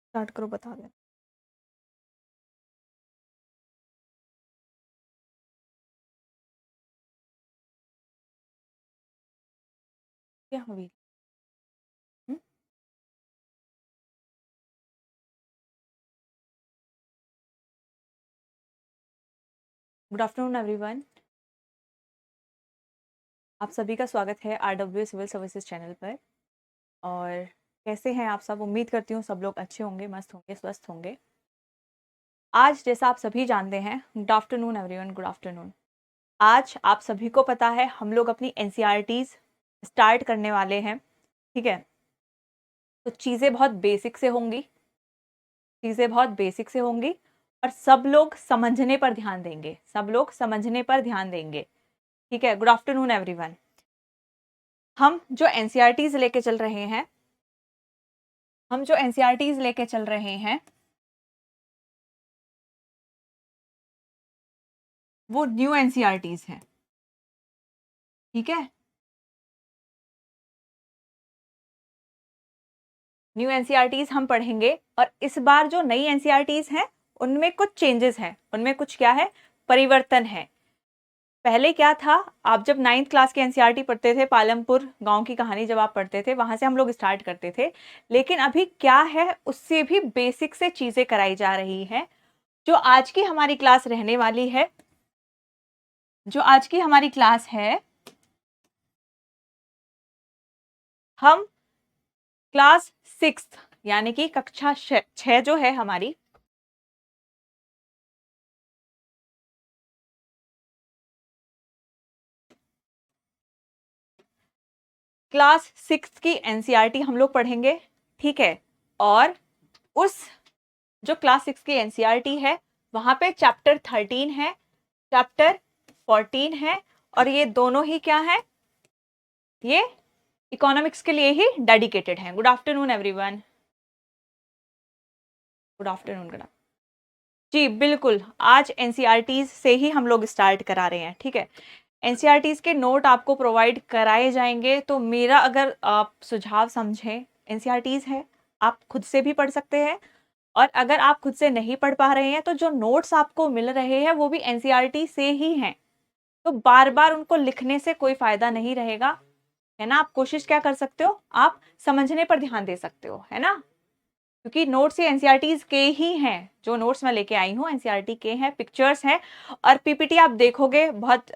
Start करो, बता दें। क्या हुई? Good afternoon everyone. आप सभी का स्वागत है आरडब्ल्यू सिविल सर्विसेज चैनल पर। और कैसे हैं आप सब? उम्मीद करती हूँ सब लोग अच्छे होंगे, मस्त होंगे, स्वस्थ होंगे। आज जैसा आप सभी जानते हैं, good afternoon everyone, good afternoon. आज आप सभी को पता है हम लोग अपनी एनसीईआरटीज स्टार्ट करने वाले हैं, ठीक है। तो चीज़ें बहुत बेसिक से होंगी, और सब लोग समझने पर ध्यान देंगे, ठीक है। Good afternoon everyone. हम जो एनसीईआरटीज लेके चल रहे हैं वो न्यू एनसीईआरटीज हैं, ठीक है। न्यू एनसीईआरटीज हम पढ़ेंगे, और इस बार जो नई एनसीईआरटीज हैं उनमें कुछ चेंजेस हैं, उनमें कुछ क्या है, परिवर्तन है। पहले क्या था, आप जब 9th क्लास की एनसीईआरटी पढ़ते थे, पालमपुर गांव की कहानी जब आप पढ़ते थे, वहां से हम लोग स्टार्ट करते थे। लेकिन अभी क्या है, उससे भी बेसिक से चीजें कराई जा रही हैं। जो आज की हमारी क्लास रहने वाली है, हम क्लास 6 यानी कि कक्षा 6 जो है हमारी, क्लास 6 की एनसीईआरटी हम लोग पढ़ेंगे, ठीक है। और उस जो क्लास 6 की एनसीईआरटी है वहां पे चैप्टर 13 है, चैप्टर 14 है, और ये दोनों ही क्या है, ये इकोनॉमिक्स के लिए ही डेडिकेटेड हैं। Good afternoon everyone, good afternoon. जी बिल्कुल, आज एनसीईआरटीज से ही हम लोग स्टार्ट करा रहे हैं, ठीक है। एनसीईआरटीज के नोट आपको प्रोवाइड कराए जाएंगे। तो मेरा अगर आप सुझाव समझें, एनसीईआरटीज है, आप खुद से भी पढ़ सकते हैं, और अगर आप खुद से नहीं पढ़ पा रहे हैं तो जो नोट्स आपको मिल रहे हैं वो भी एनसीईआरटी से ही हैं। तो बार बार उनको लिखने से कोई फायदा नहीं रहेगा, है ना। आप कोशिश क्या कर सकते हो, आप समझने पर ध्यान दे सकते हो, है ना। क्योंकि नोट्स ये एनसीईआरटीज के ही हैं, जो नोट्स मैं लेके आई हूँ एनसीईआरटी के हैं, पिक्चर्स हैं, और पीपीटी आप देखोगे बहुत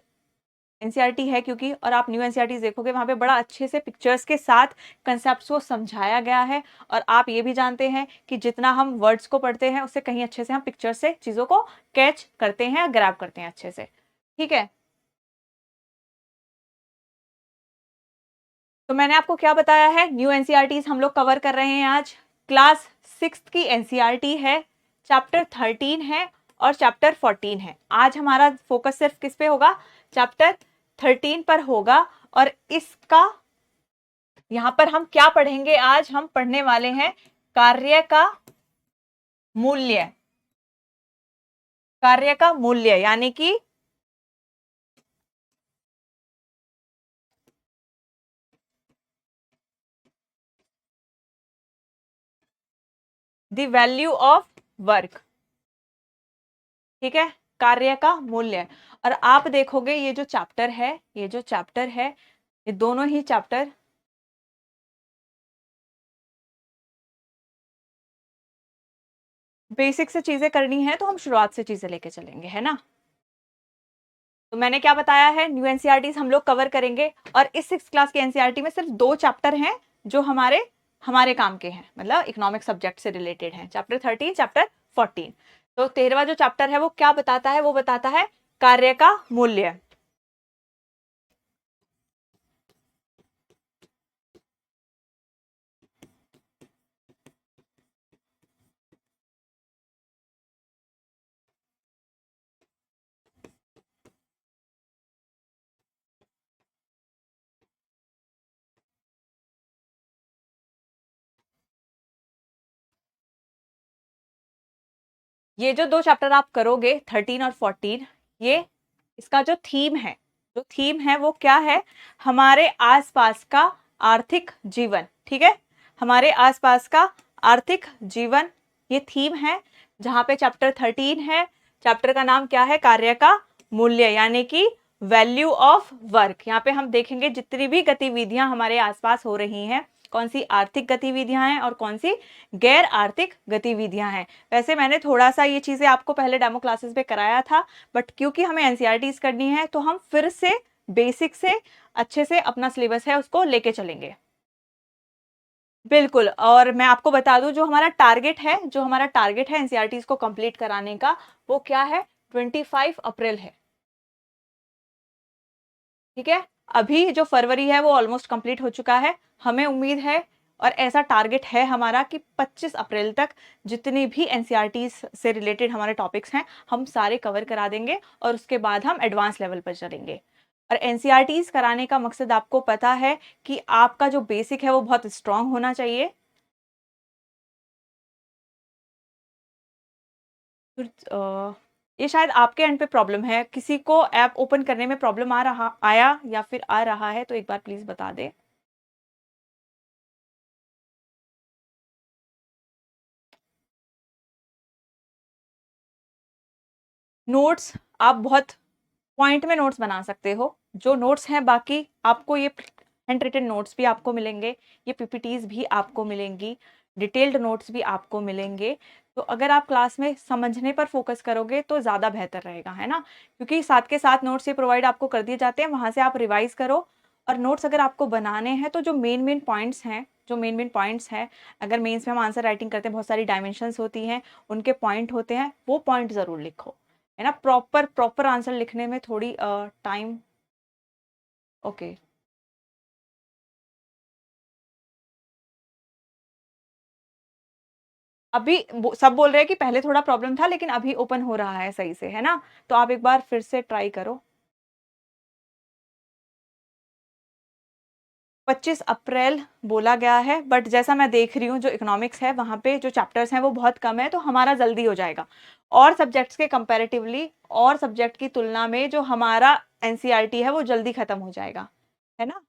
एनसीईआरटी है क्योंकि, और आप न्यू एनसीईआरटी देखोगे वहां पे बड़ा अच्छे से पिक्चर्स के साथ कंसेप्ट्स को समझाया गया है। और आप ये भी जानते हैं कि जितना हम वर्ड्स को पढ़ते हैं उससे कहीं अच्छे से हम पिक्चर से चीजों को कैच करते हैं, ग्रैब करते हैं अच्छे से, ठीक है। तो मैंने आपको क्या बताया है, न्यू एनसीईआरटीज हम लोग कवर कर रहे हैं आज। क्लास 6 की एनसीईआरटी है, चैप्टर 13 है और चैप्टर 14 है। आज हमारा फोकस सिर्फ किस पे होगा, चैप्टर 13 पर होगा। और इसका यहां पर हम क्या पढ़ेंगे, आज हम पढ़ने वाले हैं कार्य का मूल्य। कार्य का मूल्य यानी कि द वैल्यू ऑफ वर्क, ठीक है, कार्य का मूल्य। और आप देखोगे ये जो चैप्टर है, ये दोनों ही चैप्टर बेसिक से चीजें करनी है, तो हम शुरुआत से चीजें लेके चलेंगे, है ना। तो मैंने क्या बताया है, न्यू एनसीईआरटीज हम लोग कवर करेंगे, और इस 6 क्लास के एनसीईआरटी में सिर्फ 2 चैप्टर हैं जो हमारे हमारे काम के हैं, मतलब इकोनॉमिक सब्जेक्ट से रिलेटेड हैं, चैप्टर 13, चैप्टर 14। तो 13वां जो चैप्टर है वो क्या बताता है, वो बताता है कार्य का मूल्य। ये जो 2 चैप्टर आप करोगे 13 और 14, ये इसका जो थीम है वो क्या है, हमारे आसपास का आर्थिक जीवन, ठीक है। हमारे आसपास का आर्थिक जीवन ये थीम है जहाँ पे चैप्टर 13 है। चैप्टर का नाम क्या है? कार्य का मूल्य, यानी कि वैल्यू ऑफ वर्क। यहाँ पे हम देखेंगे जितनी भी गतिविधियां हमारे आसपास हो रही हैं, कौन सी आर्थिक गतिविधियां हैं और कौन सी गैर आर्थिक गतिविधियां हैं। वैसे मैंने थोड़ा सा ये चीजें आपको पहले डेमो क्लासेस में कराया था, बट क्योंकि हमें एनसीईआरटीज करनी है तो हम फिर से बेसिक से अच्छे से अपना सिलेबस है उसको लेके चलेंगे। बिल्कुल, और मैं आपको बता दूं जो हमारा टारगेट है एनसीईआरटीज को कंप्लीट कराने का, वो क्या है? 25 अप्रैल है। ठीक है, अभी जो फरवरी है वो ऑलमोस्ट कंप्लीट हो चुका है। हमें उम्मीद है और ऐसा टारगेट है हमारा कि 25 अप्रैल तक जितनी भी एनसीईआरटी से रिलेटेड हमारे टॉपिक्स हैं हम सारे कवर करा देंगे और उसके बाद हम एडवांस लेवल पर चलेंगे। और एनसीईआरटीज कराने का मकसद आपको पता है कि आपका जो बेसिक है वो बहुत स्ट्रांग होना चाहिए। फिर ये शायद आपके एंड पे प्रॉब्लम है, किसी को ऐप ओपन करने में प्रॉब्लम आया या फिर आ रहा है तो एक बार प्लीज बता दे। नोट्स आप बहुत पॉइंट में नोट्स बना सकते हो। जो नोट्स हैं बाकी आपको ये हैंड रिटन नोट्स भी आपको मिलेंगे, ये पीपीटीज भी आपको मिलेंगी, डिटेल्ड नोट्स भी आपको मिलेंगे। तो अगर आप क्लास में समझने पर फोकस करोगे तो ज़्यादा बेहतर रहेगा, है ना? क्योंकि साथ के साथ नोट्स ये प्रोवाइड आपको कर दिए जाते हैं, वहाँ से आप रिवाइज करो। और नोट्स अगर आपको बनाने हैं तो जो मेन मेन पॉइंट्स हैं, अगर मेंस में हम आंसर राइटिंग करते हैं बहुत सारी डायमेंशंस होती हैं, उनके पॉइंट होते हैं, वो पॉइंट ज़रूर लिखो, है ना? प्रॉपर प्रॉपर आंसर लिखने में थोड़ी टाइम। ओके। अभी सब बोल रहे हैं कि पहले थोड़ा प्रॉब्लम था लेकिन अभी ओपन हो रहा है सही से, है ना? तो आप एक बार फिर से ट्राई करो। 25 अप्रैल बोला गया है, बट जैसा मैं देख रही हूँ जो इकोनॉमिक्स है वहाँ पे जो चैप्टर्स हैं वो बहुत कम है, तो हमारा जल्दी हो जाएगा। और सब्जेक्ट्स के कंपैरेटिवली और सब्जेक्ट की तुलना में जो हमारा एनसीईआरटी है वो जल्दी खत्म हो जाएगा, है ना?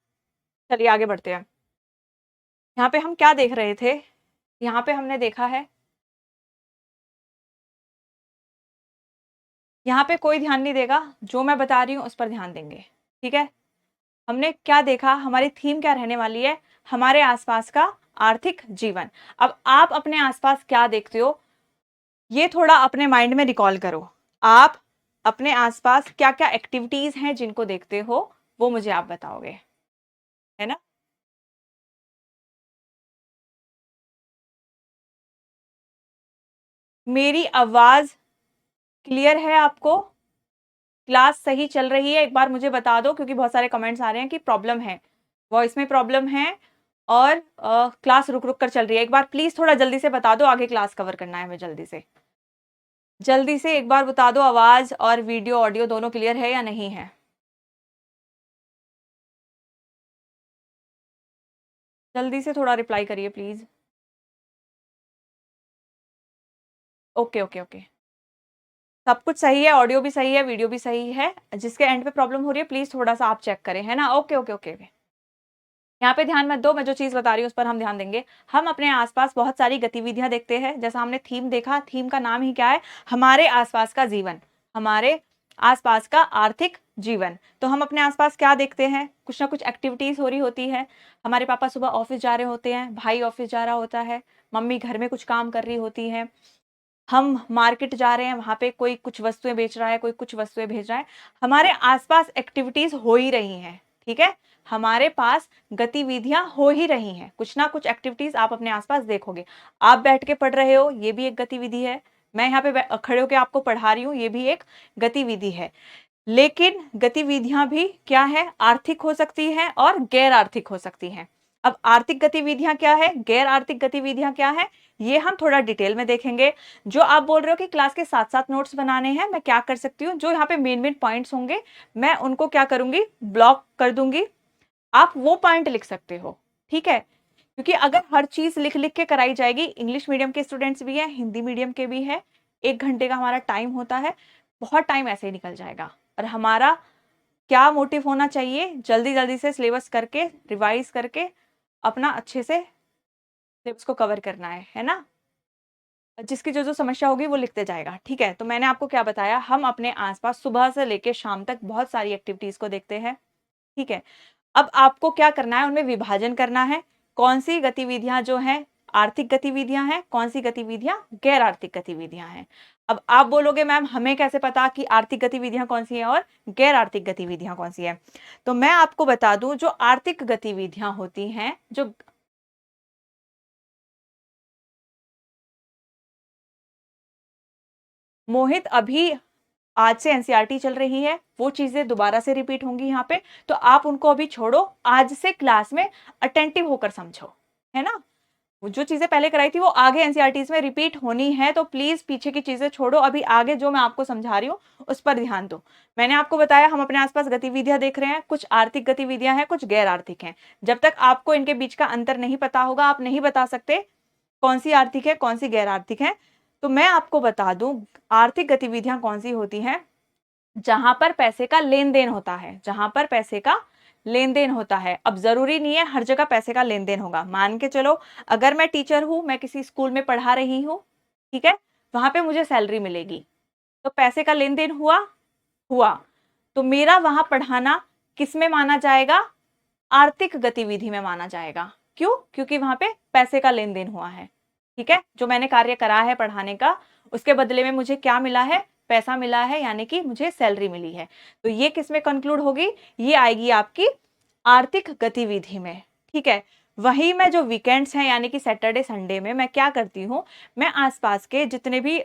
चलिए आगे बढ़ते हैं। यहाँ पे हम क्या देख रहे थे? यहाँ पे हमने देखा है, यहाँ पे कोई ध्यान नहीं देगा, जो मैं बता रही हूँ उस पर ध्यान देंगे। ठीक है, हमने क्या देखा? हमारी थीम क्या रहने वाली है? हमारे आसपास का आर्थिक जीवन। अब आप अपने आसपास क्या देखते हो, ये थोड़ा अपने माइंड में रिकॉल करो। आप अपने आसपास क्या क्या एक्टिविटीज हैं जिनको देखते हो, वो मुझे आप बताओगे, है ना? मेरी आवाज क्लियर है आपको? क्लास सही चल रही है? एक बार मुझे बता दो, क्योंकि बहुत सारे कमेंट्स आ रहे हैं कि प्रॉब्लम है, वॉइस में प्रॉब्लम है और क्लास रुक रुक कर चल रही है। एक बार प्लीज थोड़ा जल्दी से बता दो, आगे क्लास कवर करना है हमें जल्दी से। जल्दी से एक बार बता दो, आवाज और वीडियो ऑडियो दोनों क्लियर है या नहीं है? जल्दी से थोड़ा रिप्लाई करिए प्लीज। ओके ओके ओके, सब कुछ सही है, ऑडियो भी सही है, वीडियो भी सही है। जिसके एंड पे प्रॉब्लम हो रही है प्लीज थोड़ा सा आप चेक करें, है ना? Okay okay okay. यहाँ पे ध्यान मत दो, मैं जो चीज बता रही हूँ उस पर हम ध्यान देंगे। हम अपने आसपास बहुत सारी गतिविधियां देखते हैं, जैसा हमने थीम देखा, थीम का नाम ही क्या है? हमारे आसपास का जीवन, हमारे आसपास का आर्थिक जीवन। तो हम अपने आसपास क्या देखते हैं? कुछ ना कुछ एक्टिविटीज हो रही होती है। हमारे पापा सुबह ऑफिस जा रहे होते हैं, भाई ऑफिस जा रहा होता है, मम्मी घर में कुछ काम कर रही होती है, हम मार्केट जा रहे हैं, वहां पे कोई कुछ वस्तुएं बेच रहा है, कोई कुछ वस्तुएं भेज रहा है। हमारे आसपास एक्टिविटीज हो ही रही हैं, ठीक है? हमारे पास गतिविधियां हो ही रही हैं, कुछ ना कुछ एक्टिविटीज आप अपने आसपास देखोगे। आप बैठ के पढ़ रहे हो, ये भी एक गतिविधि है। मैं यहाँ पे खड़े होकर आपको पढ़ा रही हूँ, ये भी एक गतिविधि है। लेकिन गतिविधियां भी क्या है? आर्थिक हो सकती हैं और गैर आर्थिक हो सकती हैं। अब आर्थिक गतिविधियां क्या है, गैर आर्थिक गतिविधियां क्या है, ये हम थोड़ा डिटेल में देखेंगे। जो आप बोल रहे हो कि क्लास के साथ साथ नोट्स बनाने हैं, मैं क्या कर सकती हूँ? जो यहाँ पे मेन मेन पॉइंट्स होंगे मैं उनको क्या करूंगी? ब्लॉक कर दूंगी। आप वो पॉइंट लिख सकते हो, ठीक है? क्योंकि अगर हर चीज लिख लिख के कराई जाएगी, इंग्लिश मीडियम के स्टूडेंट्स भी हैं, हिंदी मीडियम के भी है, 1 घंटे का हमारा टाइम होता है, बहुत टाइम ऐसे ही निकल जाएगा। और हमारा क्या मोटिव होना चाहिए? जल्दी जल्दी से सिलेबस करके, रिवाइज करके अपना अच्छे से सिलेबस को कवर करना है ना? जिसकी जो समस्या होगी वो लिखते जाएगा, ठीक है? तो मैंने आपको क्या बताया, हम अपने आस-पास सुबह से लेके शाम तक बहुत सारी एक्टिविटीज़ को देखते हैं, ठीक है? अब आपको क्या करना है, उनमें विभाजन करना है। कौन-सी गतिविधियाँ जो हैं, आर्थिक गतिविधियाँ हैं, कौन-सी गतिविधियाँ गैर आर्थिक गतिविधियाँ हैं। अब आप बोलोगे मैम हमें कैसे पता कि आर्थिक गतिविधियाँ कौन-सी हैं और गैर आर्थिक गतिविधियाँ कौन-सी हैं? तो मैं आपको बता दूँ जो आर्थिक गतिविधियाँ होती हैं, जो मोहित अभी आज से एनसीईआरटी चल रही है, वो चीज़ें दोबारा से रिपीट होंगी यहाँ पे, तो आप उनको अभी छोड़ो, आज से क्लास में अटेंटिव होकर समझो, है ना? वो जो चीज़ें पहले कराई थी वो आगे एनसीईआरटीज़ में रिपीट होनी है, तो प्लीज़ पीछे की चीज़ें छोड़ो, अभी आगे जो मैं आपको समझा रही हूँ, उस पर ध्यान दो। मैंने आपको बताया हम अपने आस-पास गतिविधियाँ देख रहे हैं, कुछ आर्थिक गतिविधियाँ हैं, कुछ गैर आर्थिक हैं। जब तक आपको इनके बीच का अंतर नहीं पता होगा, आप नहीं बता सकते कौन-सी आर्थिक है, कौन-सी गैर आर्थिक है। तो मैं आपको बता दूँ, आर्थिक गतिविधियाँ कौन-सी होती हैं, जहाँ पर पैसे का लेन-देन होता है, जहाँ पर पैसे का लेन-देन होता है। अब ज़रूरी नहीं है हर जगह पैसे का लेन-देन होगा। मान के चलो अगर मैं टीचर हूँ, मैं किसी स्कूल में पढ़ा रही हूँ, ठीक है? वहाँ पे मुझे सैलरी मिलेगी। तो पैसे का लेन-देन हुआ? हुआ। तो मेरा वहाँ पढ़ाना किसमें माना जाएगा? आर्थिक गतिविधि में माना जाएगा। क्यों? क्योंकि वहाँ पे पैसे का लेन-देन हुआ है। ठीक है? जो मैंने कार्य करा है पढ़ाने का, उसके बदले में मुझे क्या मिला है? पैसा मिला है, यानी कि मुझे सैलरी मिली है। तो ये किसमें कंक्लूड होगी? ये आएगी आपकी आर्थिक गतिविधि में। ठीक है? वहीं मैं जो वीकेंड्स हैं यानी कि सैटरडे, संडे में मैं क्या करती हूँ, मैं आस-पास के जितने भी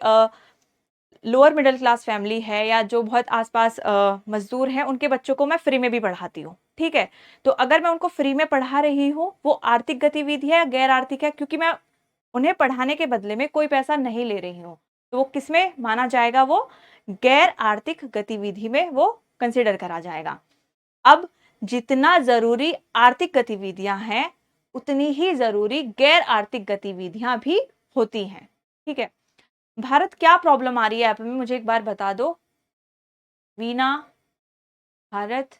लोअर मिडिल क्लास फैमिली है या जो बहुत आस-पास मज़दूर हैं, उनके बच्चों को मैं फ्री में भी पढ़ाती हूँ। ठीक है? तो अगर मैं उनको फ्री में पढ़ा रही हूँ, वो आर्थिक गतिविधि है या गैर आर्थिक है? क्योंकि मैं उन्हें पढ़ाने के बदले में कोई पैसा नहीं ले रही हूँ। तो वो किसमें माना जाएगा, वो गैर आर्थिक गतिविधि में वो कंसिडर करा जाएगा। अब जितना ज़रूरी आर्थिक गतिविधियाँ हैं, उतनी ही ज़रूरी गैर आर्थिक गतिविधियाँ भी होती हैं। ठीक है? भारत क्या प्रॉब्लम आ रही है ऐप में, मुझे एक बार बता दो। वीना, भारत,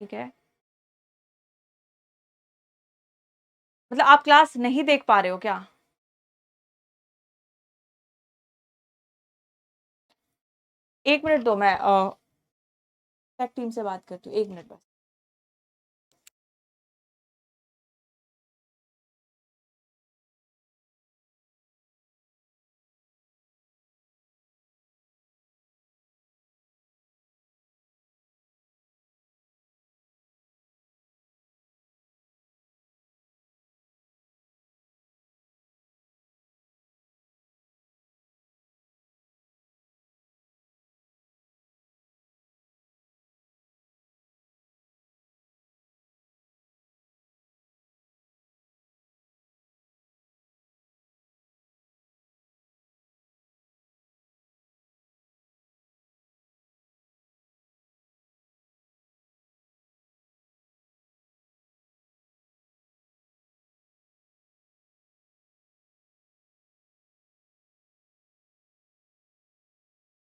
ठीक है। मतलब आप क्लास नहीं देख पा रहे हो क्या? एक मिनट दो, मैं टेक टीम से बात करती हूँ, एक मिनट बस।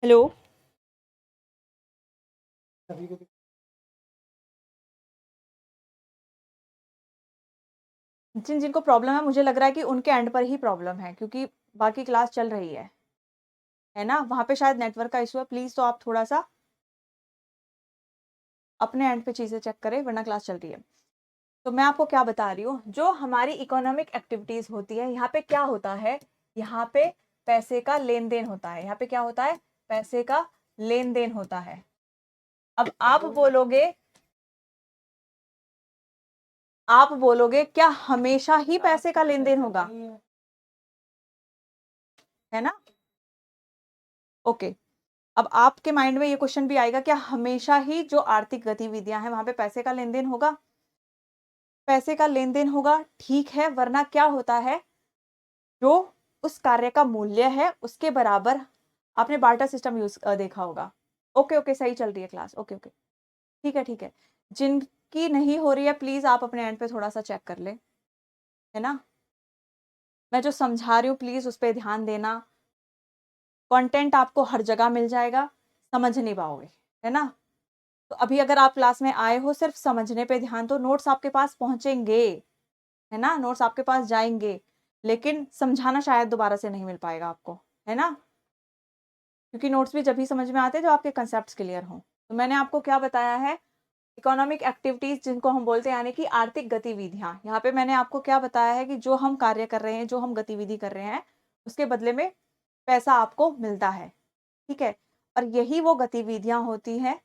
हेलो। जिन जिनको प्रॉब्लम है, मुझे लग रहा है कि उनके एंड पर ही प्रॉब्लम है, क्योंकि बाकी क्लास चल रही है ना? वहाँ पे शायद नेटवर्क का इश्यू है। प्लीज़ तो आप थोड़ा-सा अपने एंड पे चीज़ें चेक करें, वरना क्लास चल रही है। तो मैं आपको क्या बता रही हूँ, जो हमारी इकोनॉमिक एक्टिविटीज़ होती है, यहाँ पे क्या होता है, यहाँ पे पैसे का लेन-देन होता है। यहाँ पे क्या होता है? पैसे का लेन-देन होता है। अब आप बोलोगे क्या हमेशा ही पैसे का लेन-देन होगा? है ना? ओके। अब आपके माइंड में ये क्वेश्चन भी आएगा, क्या हमेशा ही जो आर्थिक गतिविधियाँ हैं, वहाँ पे पैसे का लेन-देन होगा? पैसे का लेन-देन होगा, ठीक है, वरना क्या होता है, जो उस कार्य का मूल्य है, उसके बराबर आपने बार्टर सिस्टम देखा होगा। ओके, ओके, सही चल रही है क्लास। Okay, okay. ठीक है, ठीक है। जिनकी नहीं हो रही है, प्लीज़ आप अपने एंड पे थोड़ा-सा चेक कर लें, है ना? मैं जो समझा रही हूँ, प्लीज़ उस पे ध्यान देना। कंटेंट आपको हर जगह मिल जाएगा, समझ नहीं पाओगे, है ना? तो अभी अगर आप क्लास में आए हो सिर्फ़ समझने पे ध्यान दो, नोट्स आपके पास पहुँचेंगे, है ना? नोट्स आपके पास जाएँगे। लेकिन समझाना शायद दोबारा से नहीं मिल पाएगा आपको, है ना? क्योंकि नोट्स भी जब ही समझ में आते हैं जब आपके कंसेप्ट्स क्लियर हों। तो मैंने आपको क्या बताया है, इकोनॉमिक एक्टिविटीज जिनको हम बोलते हैं, यानी कि आर्थिक गतिविधियां। यहाँ पे मैंने आपको क्या बताया है कि जो हम कार्य कर रहे हैं, जो हम गतिविधि कर रहे हैं, उसके बदले में पैसा आपको मिलता है, ठीक है? और यही वो गतिविधियां होती हैं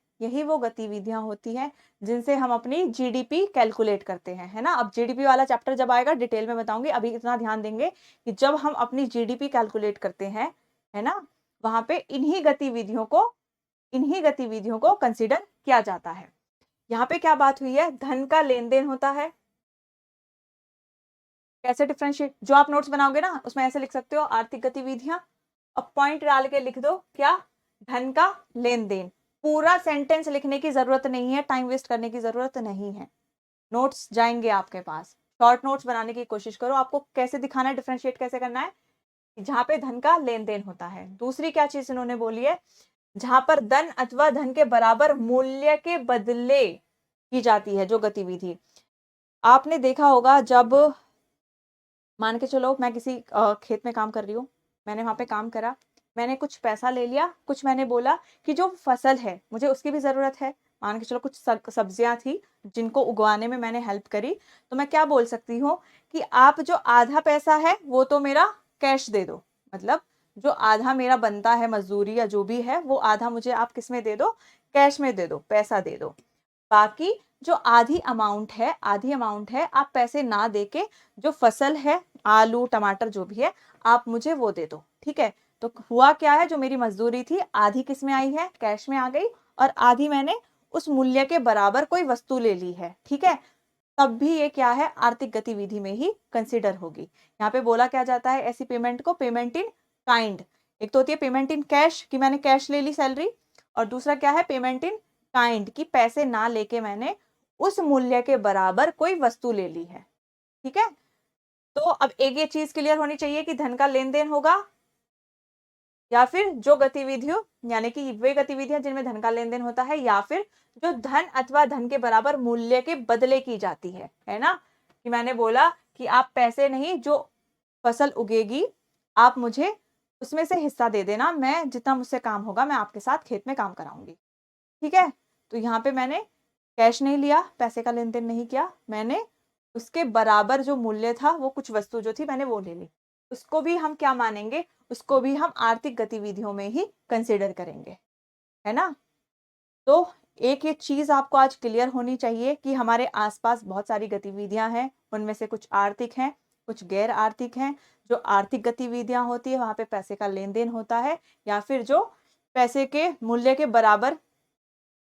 जिनसे हम अपनी जीडीपी कैलकुलेट करते हैं, है ना? अब जीडीपी वाला चैप्टर जब आएगा डिटेल में बताऊंगी, अभी इतना ध्यान देंगे कि जब हम अपनी जीडीपी कैलकुलेट करते हैं, है ना, वहां पे इन्हीं गतिविधियों को कंसिडर किया जाता है। यहाँ पे क्या बात हुई है, धन का लेन देन होता है। कैसे डिफरेंशिएट, जो आप नोट्स बनाओगे ना उसमें ऐसे लिख सकते हो, आर्थिक गतिविधियां, अब पॉइंट डाल के लिख दो क्या, धन का लेन देन। पूरा सेंटेंस लिखने की जरूरत नहीं है, टाइम वेस्ट करने की जरूरत नहीं है। नोट्स जाएंगे आपके पास, शॉर्ट नोट्स बनाने की कोशिश करो। आपको कैसे दिखाना है, डिफरेंशिएट कैसे करना है, जहां पे धन का लेन देन होता है। दूसरी क्या चीज इन्होंने बोली है, जहां पर धन अथवा धन के बराबर मूल्य के बदले की जाती है जो गतिविधि। आपने देखा होगा, जब मान के चलो मैं किसी खेत में काम कर रही हूँ, मैंने वहां पे काम करा, मैंने कुछ पैसा ले लिया, कुछ मैंने बोला कि जो फसल है मुझे उसकी भी जरूरत है। मान के चलो कुछ सब्जियां थी जिनको उगवाने में मैंने हेल्प करी, तो मैं क्या बोल सकती हूँ कि आप जो आधा पैसा है वो तो मेरा कैश दे दो, मतलब जो आधा मेरा बनता है मजदूरी या जो भी है, वो आधा मुझे आप किस में दे दो, कैश में दे दो, पैसा दे दो। बाकी जो आधी अमाउंट है आप पैसे ना देके, जो फसल है आलू टमाटर जो भी है, आप मुझे वो दे दो, ठीक है? तो हुआ क्या है, जो मेरी मजदूरी थी आधी किस में आई है, कैश में आ गई, और आधी मैंने उस मूल्य के बराबर कोई वस्तु ले ली है, ठीक है? तब भी ये क्या है, आर्थिक गतिविधि में ही कंसिडर होगी। यहाँ पे बोला क्या जाता है ऐसी पेमेंट को, पेमेंट इन काइंड। एक तो होती है पेमेंट इन कैश कि मैंने कैश ले ली सैलरी, और दूसरा क्या है, पेमेंट इन काइंड कि पैसे ना लेके मैंने उस मूल्य के बराबर कोई वस्तु ले ली है, ठीक है? तो अब एक ये चीज क्लियर होनी चाहिए कि धन का लेन देन होगा, या फिर जो गतिविधियों, यानी कि वे गतिविधियां जिनमें धन का लेन देन होता है, या फिर जो धन अथवा धन के बराबर मूल्य के बदले की जाती है ना? कि मैंने बोला कि आप पैसे नहीं, जो फसल उगेगी आप मुझे उसमें से हिस्सा दे देना, मैं जितना मुझसे काम होगा मैं आपके साथ खेत में काम कराऊंगी, ठीक है? तो यहाँ पे मैंने कैश नहीं लिया, पैसे का लेन देन नहीं किया, मैंने उसके बराबर जो मूल्य था, वो कुछ वस्तु जो थी मैंने वो ले ली। उसको भी हम क्या मानेंगे, उसको भी हम आर्थिक गतिविधियों में ही कंसिडर करेंगे, है ना? तो एक ये चीज आपको आज क्लियर होनी चाहिए कि हमारे आसपास बहुत सारी गतिविधियां हैं, उनमें से कुछ आर्थिक हैं, कुछ गैर आर्थिक हैं। जो आर्थिक गतिविधियां होती है वहां पे पैसे का लेन देन होता है, या फिर जो पैसे के मूल्य के बराबर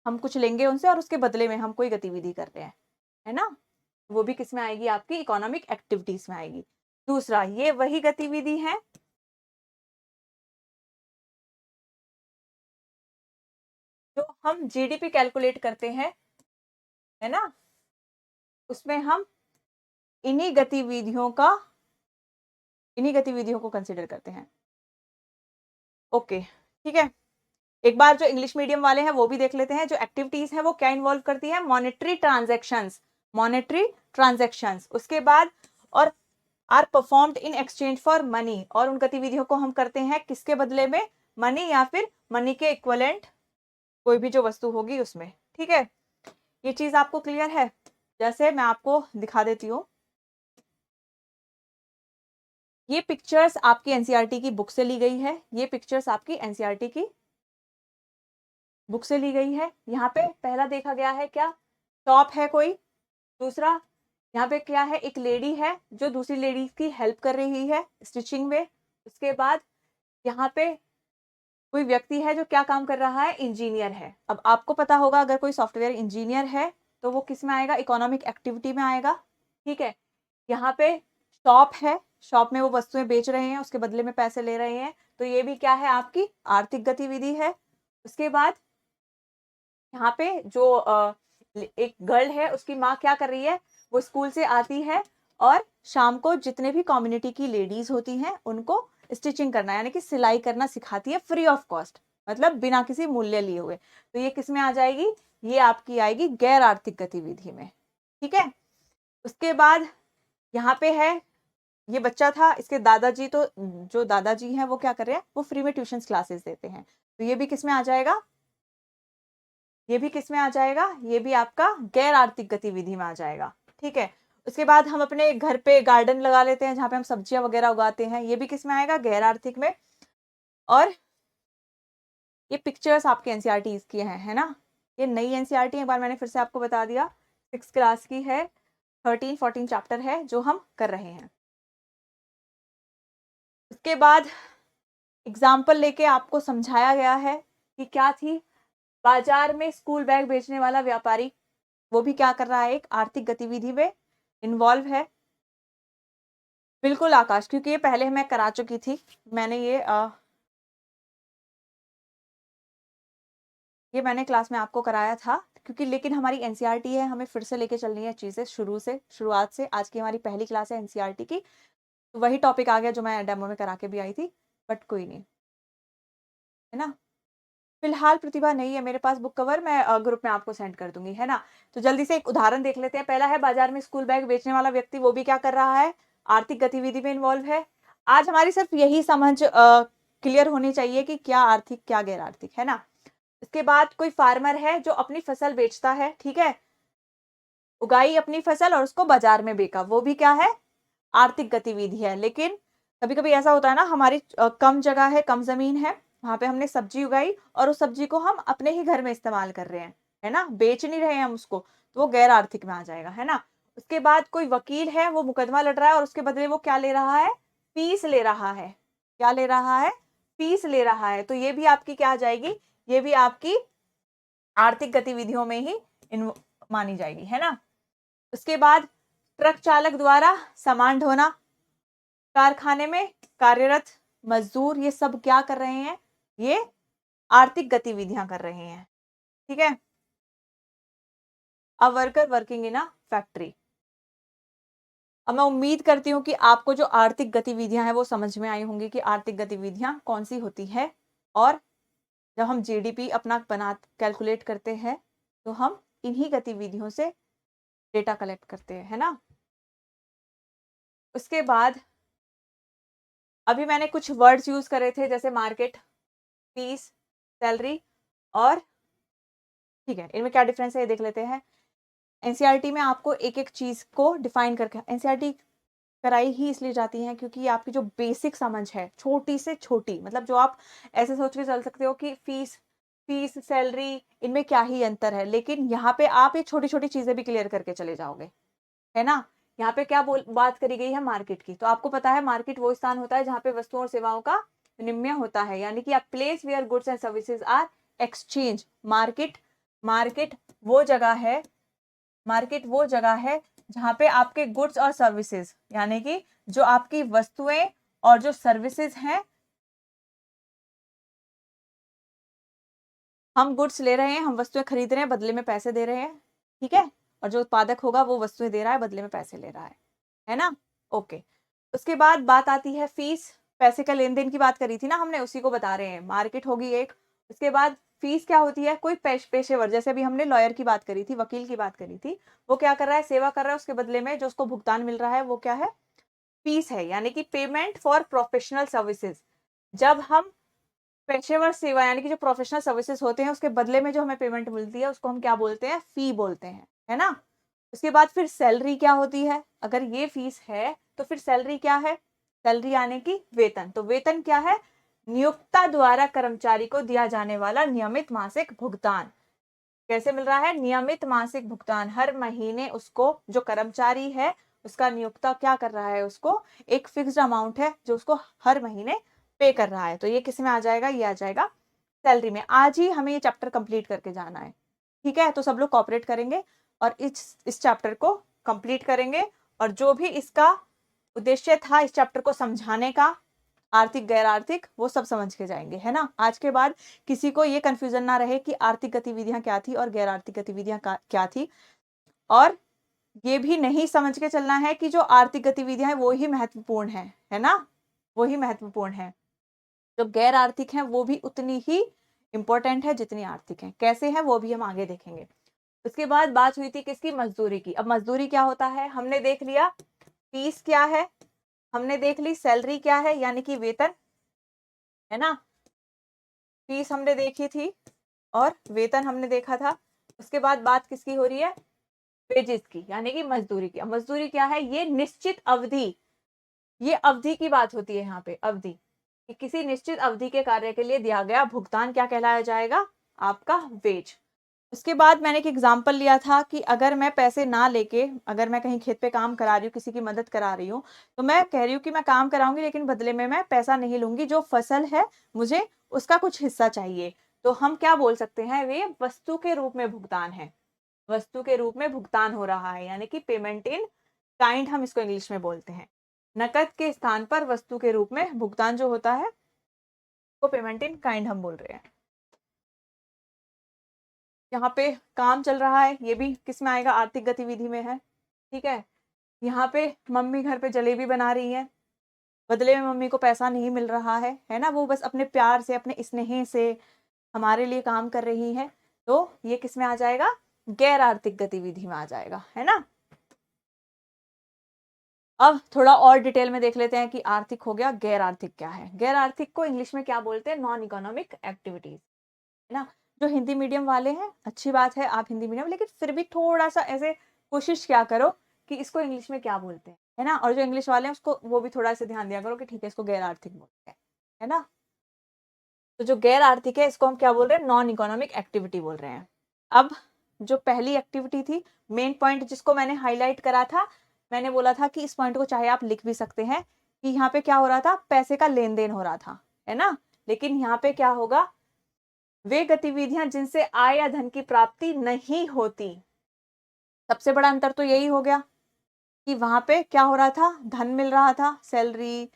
हम कुछ लेंगे उनसे और उसके बदले में हम कोई गतिविधि कर रहे हैं, है ना? वो भी किस में आएगी, आपकी इकोनॉमिक एक्टिविटीज में आएगी। दूसरा, ये वही गतिविधि है जो हम जीडीपी कैलकुलेट करते हैं, है ना? उसमें हम इन्हीं गतिविधियों को कंसिडर करते हैं। ओके, ठीक है। एक बार जो इंग्लिश मीडियम वाले हैं वो भी देख लेते हैं, जो एक्टिविटीज है वो क्या इन्वॉल्व करती है, मॉनेटरी ट्रांजैक्शंस। उसके बाद, और are performed in exchange for money, और उन गतिविधियों को हम करते हैं किसके बदले में, मनी या फिर मनी के इक्विवेलेंट कोई भी जो वस्तु होगी उसमें, ठीक है? ये चीज आपको क्लियर है? जैसे मैं आपको दिखा देती हूँ, ये पिक्चर्स आपकी एनसीईआरटी की बुक से ली गई है, ये पिक्चर्स आपकी एनसीईआरटी की बुक से ली गई है। यहाँ पे पहला देखा गया है क्या, शॉप है कोई, दूसरा यहाँ पे क्या है, एक लेडी है जो दूसरी लेडी की हेल्प कर रही है स्टिचिंग में। उसके बाद यहाँ पे कोई व्यक्ति है जो क्या काम कर रहा है, इंजीनियर है। अब आपको पता होगा अगर कोई सॉफ्टवेयर इंजीनियर है तो वो किस में आएगा, इकोनॉमिक एक्टिविटी में आएगा, ठीक है? यहाँ पे शॉप है, शॉप में वो वस्तुएं बेच रहे हैं, उसके बदले में पैसे ले रहे हैं, तो ये भी क्या है, आपकी आर्थिक गतिविधि है। उसके बाद यहाँ पे जो एक गर्ल है, उसकी माँ क्या कर रही है, वो स्कूल से आती है और शाम को जितने भी कम्युनिटी की लेडीज होती हैं उनको स्टिचिंग करना यानी कि सिलाई करना सिखाती है फ्री ऑफ कॉस्ट, मतलब बिना किसी मूल्य लिए हुए। तो ये किस में आ जाएगी, ये आपकी आएगी गैर आर्थिक गतिविधि में, ठीक है? उसके बाद यहाँ पे है ये बच्चा था, इसके दादाजी, तो जो दादाजी हैं वो क्या कर रहे हैं, वो फ्री में ट्यूशन क्लासेस देते हैं, तो ये भी किस में आ जाएगा, ये भी किस में आ जाएगा, ये भी आपका गैर आर्थिक गतिविधि में आ जाएगा। ठीक है, उसके बाद हम अपने घर पे गार्डन लगा लेते हैं जहाँ पे हम सब्जियां वगैरह उगाते हैं, ये भी किस में आएगा, गैर आर्थिक में। और ये पिक्चर्स आपके एनसीईआरटी की हैं, है ना, ये नई एनसीईआरटी एक बार मैंने फिर से आपको बता दिया, 6 क्लास की है, 13-14 चैप्टर है जो हम कर रहे हैं। उसके बाद एग्जाम्पल लेके आपको समझाया गया है कि क्या थी, बाजार में स्कूल बैग बेचने वाला व्यापारी, वो भी क्या कर रहा है, एक आर्थिक गतिविधि में इन्वॉल्व है। बिल्कुल आकाश, क्योंकि ये पहले मैं करा चुकी थी, मैंने ये मैंने क्लास में आपको कराया था, क्योंकि लेकिन हमारी एनसीईआरटी है, हमें फिर से लेके चलनी है चीजें शुरुआत से। आज की हमारी पहली क्लास है एनसीईआरटी की, तो वही टॉपिक आ गया जो मैं डेमो में करा के भी आई थी, बट कोई नहीं, है ना। फिलहाल प्रतिभा नहीं है मेरे पास बुक कवर, मैं ग्रुप में आपको सेंड कर दूंगी, है ना। तो जल्दी से एक उदाहरण देख लेते हैं। पहला है, बाजार में स्कूल बैग बेचने वाला व्यक्ति, वो भी क्या कर रहा है, आर्थिक गतिविधि में इन्वॉल्व है। आज हमारी सिर्फ यही समझ क्लियर होनी चाहिए कि क्या आर्थिक क्या गैर आर्थिक, है ना। इसके बाद कोई फार्मर है जो अपनी फसल बेचता है, ठीक है, उगाई अपनी फसल और उसको बाजार में बेचा, वो भी क्या है, आर्थिक गतिविधि है। लेकिन कभी कभी ऐसा होता है ना, हमारी कम जगह है, कम जमीन है, वहां पे हमने सब्जी उगाई और उस सब्जी को हम अपने ही घर में इस्तेमाल कर रहे हैं, है ना, बेच नहीं रहे हैं हम उसको, तो वो गैर आर्थिक में आ जाएगा, है ना। उसके बाद कोई वकील है, वो मुकदमा लड़ रहा है और उसके बदले वो क्या ले रहा है, फीस ले रहा है, क्या ले रहा है, फीस ले रहा है, तो ये भी आपकी क्या आ जाएगी, ये भी आपकी आर्थिक गतिविधियों में ही मानी जाएगी, है ना। उसके बाद ट्रक चालक द्वारा सामान ढोना, कारखाने में कार्यरत मजदूर, ये सब क्या कर रहे हैं, ये आर्थिक गतिविधियां कर रहे हैं, ठीक है। A worker working in a factory. अब मैं उम्मीद करती हूँ कि आपको जो आर्थिक गतिविधियां हैं वो समझ में आई होंगी कि आर्थिक गतिविधियां कौन सी होती है, और जब हम जीडीपी अपना बना कैलकुलेट करते हैं तो हम इन्हीं गतिविधियों से डेटा कलेक्ट करते हैं, है ना। उसके बाद अभी मैंने कुछ वर्ड्स यूज करे थे, जैसे मार्केट, फीस, सैलरी, और ठीक है, इनमें क्या डिफरेंस है ये देख लेते हैं। एनसीईआरटी में आपको एक एक चीज को डिफाइन करके एनसीईआरटी कराई ही इसलिए जाती है क्योंकि आपकी जो बेसिक समझ है, छोटी से छोटी, मतलब जो आप ऐसे सोच के चल सकते हो कि फीस फीस सैलरी, इनमें क्या ही अंतर है, लेकिन यहाँ पे आप ये छोटी छोटी चीजें भी क्लियर करके चले जाओगे, है ना। यहाँ पे क्या बात करी गई है, मार्केट की, तो आपको पता है मार्केट वो स्थान होता है जहाँ पे वस्तुओं और सेवाओं का विनिमय होता है, यानी कि आप place where goods and services are exchange. Market market वो जगह है, मार्केट वो जगह है जहाँ पे आपके गुड्स और सर्विसेज, यानी कि जो आपकी वस्तुएं और जो सर्विसेज हैं, हम गुड्स ले रहे हैं, हम वस्तुएं खरीद रहे हैं, बदले में पैसे दे रहे हैं, ठीक है, और जो उत्पादक होगा वो वस्तुएं दे रहा है, बदले में पैसे ले रहा है ना। ओके, उसके बाद बात आती है फीस, पैसे का लेन देन की बात करी थी ना हमने, उसी को बता रहे हैं, मार्केट होगी एक। उसके बाद फीस क्या होती है, कोई पेशेवर, जैसे अभी हमने लॉयर की बात करी थी, वकील की बात करी थी, वो क्या कर रहा है, सेवा कर रहा है, उसके बदले में जो उसको भुगतान मिल रहा है वो क्या है, फीस है, यानी कि पेमेंट फॉर प्रोफेशनल सर्विसेज। जब हम पेशेवर सेवा, यानी कि जो प्रोफेशनल सर्विसेज होते हैं, उसके बदले में जो हमें पेमेंट मिलती है उसको हम क्या बोलते हैं, फी बोलते हैं, है ना। उसके बाद फिर सैलरी क्या होती है, अगर ये फीस है तो फिर सैलरी क्या है, सैलरी यानी कि वेतन, तो वेतन क्या है, नियोक्ता द्वारा कर्मचारी को दिया जाने वाला नियमित मासिक भुगतान। कैसे मिल रहा है, नियमित मासिक भुगतान, हर महीने उसको जो कर्मचारी है उसका नियोक्ता क्या कर रहा है, उसको एक फिक्स्ड अमाउंट है जो उसको हर महीने पे कर रहा है, तो ये किस में आ जाएगा, ये आ जाएगा सैलरी में। आज ही हमें ये चैप्टर कंप्लीट करके जाना है, ठीक है, तो सब लोग कॉपरेट करेंगे और इस चैप्टर को कंप्लीट करेंगे, और जो भी इसका उद्देश्य था इस चैप्टर को समझाने का, आर्थिक गैर आर्थिक, वो सब समझ के जाएंगे, है ना। आज के बाद किसी को ये कंफ्यूजन ना रहे कि आर्थिक गतिविधियां क्या थी और गैर आर्थिक गतिविधियां क्या थी, और ये भी नहीं समझ के चलना है कि जो आर्थिक गतिविधियां हैं वो ही महत्वपूर्ण है ना, वो ही महत्वपूर्ण है, जो गैर आर्थिक है वो भी उतनी ही इंपॉर्टेंट है जितनी आर्थिक है। कैसे है वो भी हम आगे देखेंगे। उसके बाद बात हुई थी किसकी, मजदूरी की। अब मजदूरी क्या होता है हमने देख लिया, फीस क्या है, हमने देख ली सैलरी क्या है, यानी कि वेतन, है ना। फीस हमने देखी थी और वेतन हमने देखा था। उसके बाद बात किसकी हो रही है, वेजेस की, यानी कि मजदूरी की। मजदूरी क्या है, ये निश्चित अवधि, ये अवधि की बात होती है यहाँ पे, अवधि कि किसी निश्चित अवधि के कार्य के लिए दिया गया भुगतान क्या कहलाया जाएगा, आपका वेज। उसके बाद मैंने एक एग्जाम्पल लिया था कि अगर मैं पैसे ना लेके, अगर मैं कहीं खेत पे काम करा रही हूँ, किसी की मदद करा रही हूँ, तो मैं कह रही हूँ कि मैं काम कराऊंगी लेकिन बदले में मैं पैसा नहीं लूंगी, जो फसल है मुझे उसका कुछ हिस्सा चाहिए। तो हम क्या बोल सकते हैं, वे वस्तु के रूप में भुगतान है, वस्तु के रूप में भुगतान हो रहा है, यानी कि पेमेंट इन काइंड हम इसको इंग्लिश में बोलते हैं। नकद के स्थान पर वस्तु के रूप में भुगतान जो होता है वो पेमेंट इन काइंड हम बोल रहे हैं। यहाँ पे काम चल रहा है, ये भी किस में आएगा, आर्थिक गतिविधि में है, ठीक है। यहाँ पे मम्मी घर पे जलेबी बना रही है, बदले में मम्मी को पैसा नहीं मिल रहा है ना, वो बस अपने प्यार से, अपने स्नेह से हमारे लिए काम कर रही है, तो ये किस में आ जाएगा, गैर आर्थिक गतिविधि में आ जाएगा, है ना। अब थोड़ा और डिटेल में देख लेते हैं कि आर्थिक हो गया, गैर आर्थिक क्या है। गैर आर्थिक को इंग्लिश में क्या बोलते हैं, नॉन इकोनॉमिक एक्टिविटीज, है ना। जो हिंदी मीडियम वाले हैं, अच्छी बात है आप हिंदी मीडियम, लेकिन फिर भी थोड़ा सा ऐसे कोशिश क्या करो कि इसको इंग्लिश में क्या बोलते हैं, है ना। और जो इंग्लिश वाले हैं उसको वो भी थोड़ा सा ध्यान दिया करो कि ठीक है इसको गैर आर्थिक बोलते हैं, है ना। तो जो गैर आर्थिक है इसको हम क्या बोल रहे हैं, नॉन इकोनॉमिक एक्टिविटी बोल रहे हैं। अब जो पहली एक्टिविटी थी, मेन पॉइंट जिसको मैंने हाईलाइट करा था, मैंने बोला था कि इस पॉइंट को चाहे आप लिख भी सकते हैं कि यहाँ पे क्या हो रहा था, पैसे का लेन देन हो रहा था, है ना। लेकिन यहाँ पे क्या होगा, वे गतिविधियां जिनसे आय या धन की प्राप्ति नहीं होती। सबसे बड़ा अंतर तो यही हो गया कि वहां पे क्या हो रहा था, धन मिल रहा था, सैलरी,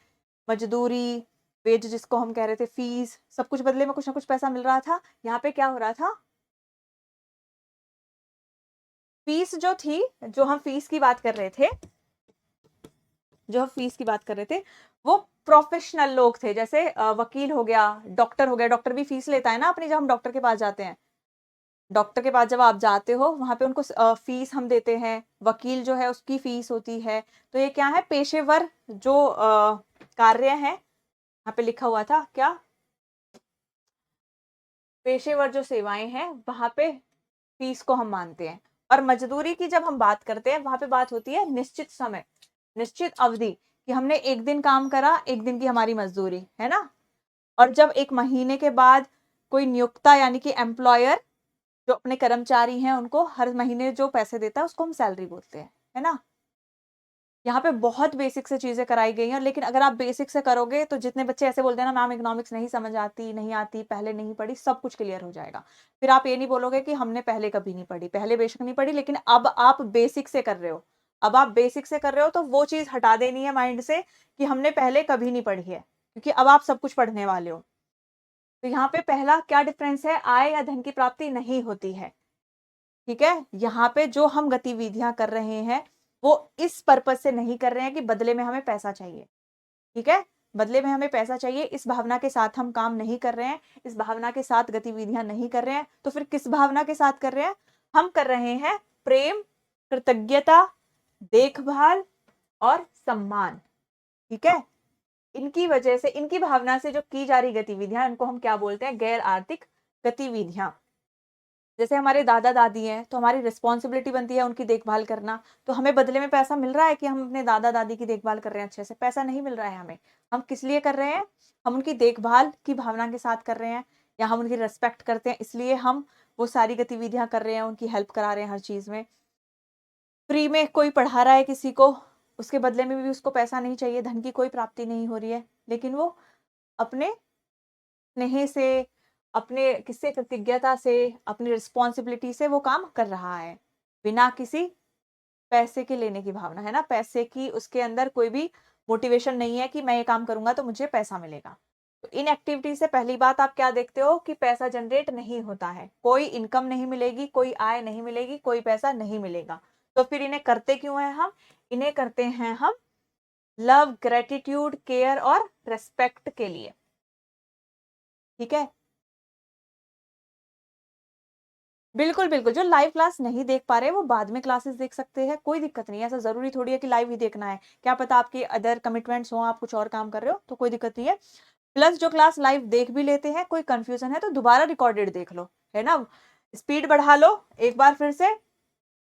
मजदूरी, वेज जिसको हम कह रहे थे, फीस, सब कुछ बदले में कुछ ना कुछ पैसा मिल रहा था। यहाँ पे क्या हो रहा था, फीस जो थी, जो हम फीस की बात कर रहे थे, जो हम फीस की बात कर रहे थे, वो प्रोफेशनल लोग थे, जैसे वकील हो गया, डॉक्टर हो गया। डॉक्टर भी फीस लेता है ना अपनी, जब हम डॉक्टर के पास जाते हैं, डॉक्टर के पास जब आप जाते हो वहां पे उनको फीस हम देते हैं। वकील जो है उसकी फीस होती है। तो ये क्या है, पेशेवर जो कार्य है, यहाँ पे लिखा हुआ था क्या, पेशेवर जो सेवाएं हैं वहां पे फीस को हम मानते हैं। और मजदूरी की जब हम बात करते हैं, वहां पे बात होती है निश्चित समय, निश्चित अवधि, कि हमने एक दिन काम करा, एक दिन की हमारी मजदूरी, है ना। और जब एक महीने के बाद कोई नियोक्ता यानी कि एम्प्लॉयर जो अपने कर्मचारी हैं उनको हर महीने जो पैसे देता है उसको हम सैलरी बोलते हैं, है ना। यहाँ पे बहुत बेसिक से चीजें कराई गई हैं, लेकिन अगर आप बेसिक से करोगे तो जितने बच्चे ऐसे बोलते हैं ना, मैम इकोनॉमिक्स नहीं समझ आती, नहीं आती, पहले नहीं पढ़ी, सब कुछ क्लियर हो जाएगा। फिर आप ये नहीं बोलोगे कि हमने पहले कभी नहीं पढ़ी, पहले बेशक नहीं पढ़ी, लेकिन अब आप बेसिक से कर रहे हो, अब आप बेसिक से कर रहे हो, तो वो चीज हटा देनी है माइंड से कि हमने पहले कभी नहीं पढ़ी है, क्योंकि अब आप सब कुछ पढ़ने वाले हो। तो यहाँ पे पहला क्या डिफरेंस है, आय या धन की प्राप्ति नहीं होती है, ठीक है। यहाँ पे जो हम गतिविधियां कर रहे हैं वो इस पर्पज से नहीं कर रहे हैं कि बदले में हमें पैसा चाहिए, ठीक है। बदले में हमें पैसा चाहिए इस भावना के साथ हम काम नहीं कर रहे हैं, इस भावना के साथ गतिविधियां नहीं कर रहे हैं। तो फिर किस भावना के साथ कर रहे हैं, हम कर रहे हैं प्रेम, कृतज्ञता, देखभाल और सम्मान, ठीक है। इनकी वजह से, इनकी भावना से जो की जा रही गतिविधियां, इनको हम क्या बोलते हैं, गैर आर्थिक गतिविधियां। जैसे हमारे दादा दादी हैं तो हमारी रिस्पॉन्सिबिलिटी बनती है उनकी देखभाल करना, तो हमें बदले में पैसा मिल रहा है कि हम अपने दादा दादी की देखभाल कर रहे हैं, अच्छे से पैसा नहीं मिल रहा है हमें। हम किस लिए कर रहे हैं, हम उनकी देखभाल की भावना के साथ कर रहे हैं, या हम उनकी रिस्पेक्ट करते हैं इसलिए हम वो सारी गतिविधियां कर रहे हैं, उनकी हेल्प करा रहे हैं हर चीज में। फ्री में कोई पढ़ा रहा है किसी को, उसके बदले में भी उसको पैसा नहीं चाहिए, धन की कोई प्राप्ति नहीं हो रही है, लेकिन वो अपने स्नेह से, अपने किससे, कृतज्ञता से, अपनी रिस्पॉन्सिबिलिटी से वो काम कर रहा है, बिना किसी पैसे के लेने की भावना, है ना। पैसे की उसके अंदर कोई भी मोटिवेशन नहीं है कि मैं ये काम करूंगा तो मुझे पैसा मिलेगा। तो इन एक्टिविटी से पहली बात आप क्या देखते हो कि पैसा जनरेट नहीं होता है, कोई इनकम नहीं मिलेगी, कोई आय नहीं मिलेगी, कोई पैसा नहीं मिलेगा। तो फिर इन्हें करते क्यों है हम, इन्हें करते हैं हम लव, ग्रेटिट्यूड, केयर और रेस्पेक्ट के लिए, ठीक है। बिल्कुल, बिल्कुल, जो लाइव क्लास नहीं देख पा रहे हैं वो बाद में क्लासेस देख सकते हैं, कोई दिक्कत नहीं है, ऐसा ज़रूरी थोड़ी है कि लाइव ही देखना है। क्या पता आपके अदर कमिटमेंट्स हों, आप कुछ और काम कर रहे हो, तो कोई दिक्कत नहीं है। प्लस जो क्लास लाइव देख भी लेते हैं, कोई कन्फ्यूज़न है तो दोबारा रिकॉर्डेड देख लो, है ना? स्पीड बढ़ा लो एक बार फिर से,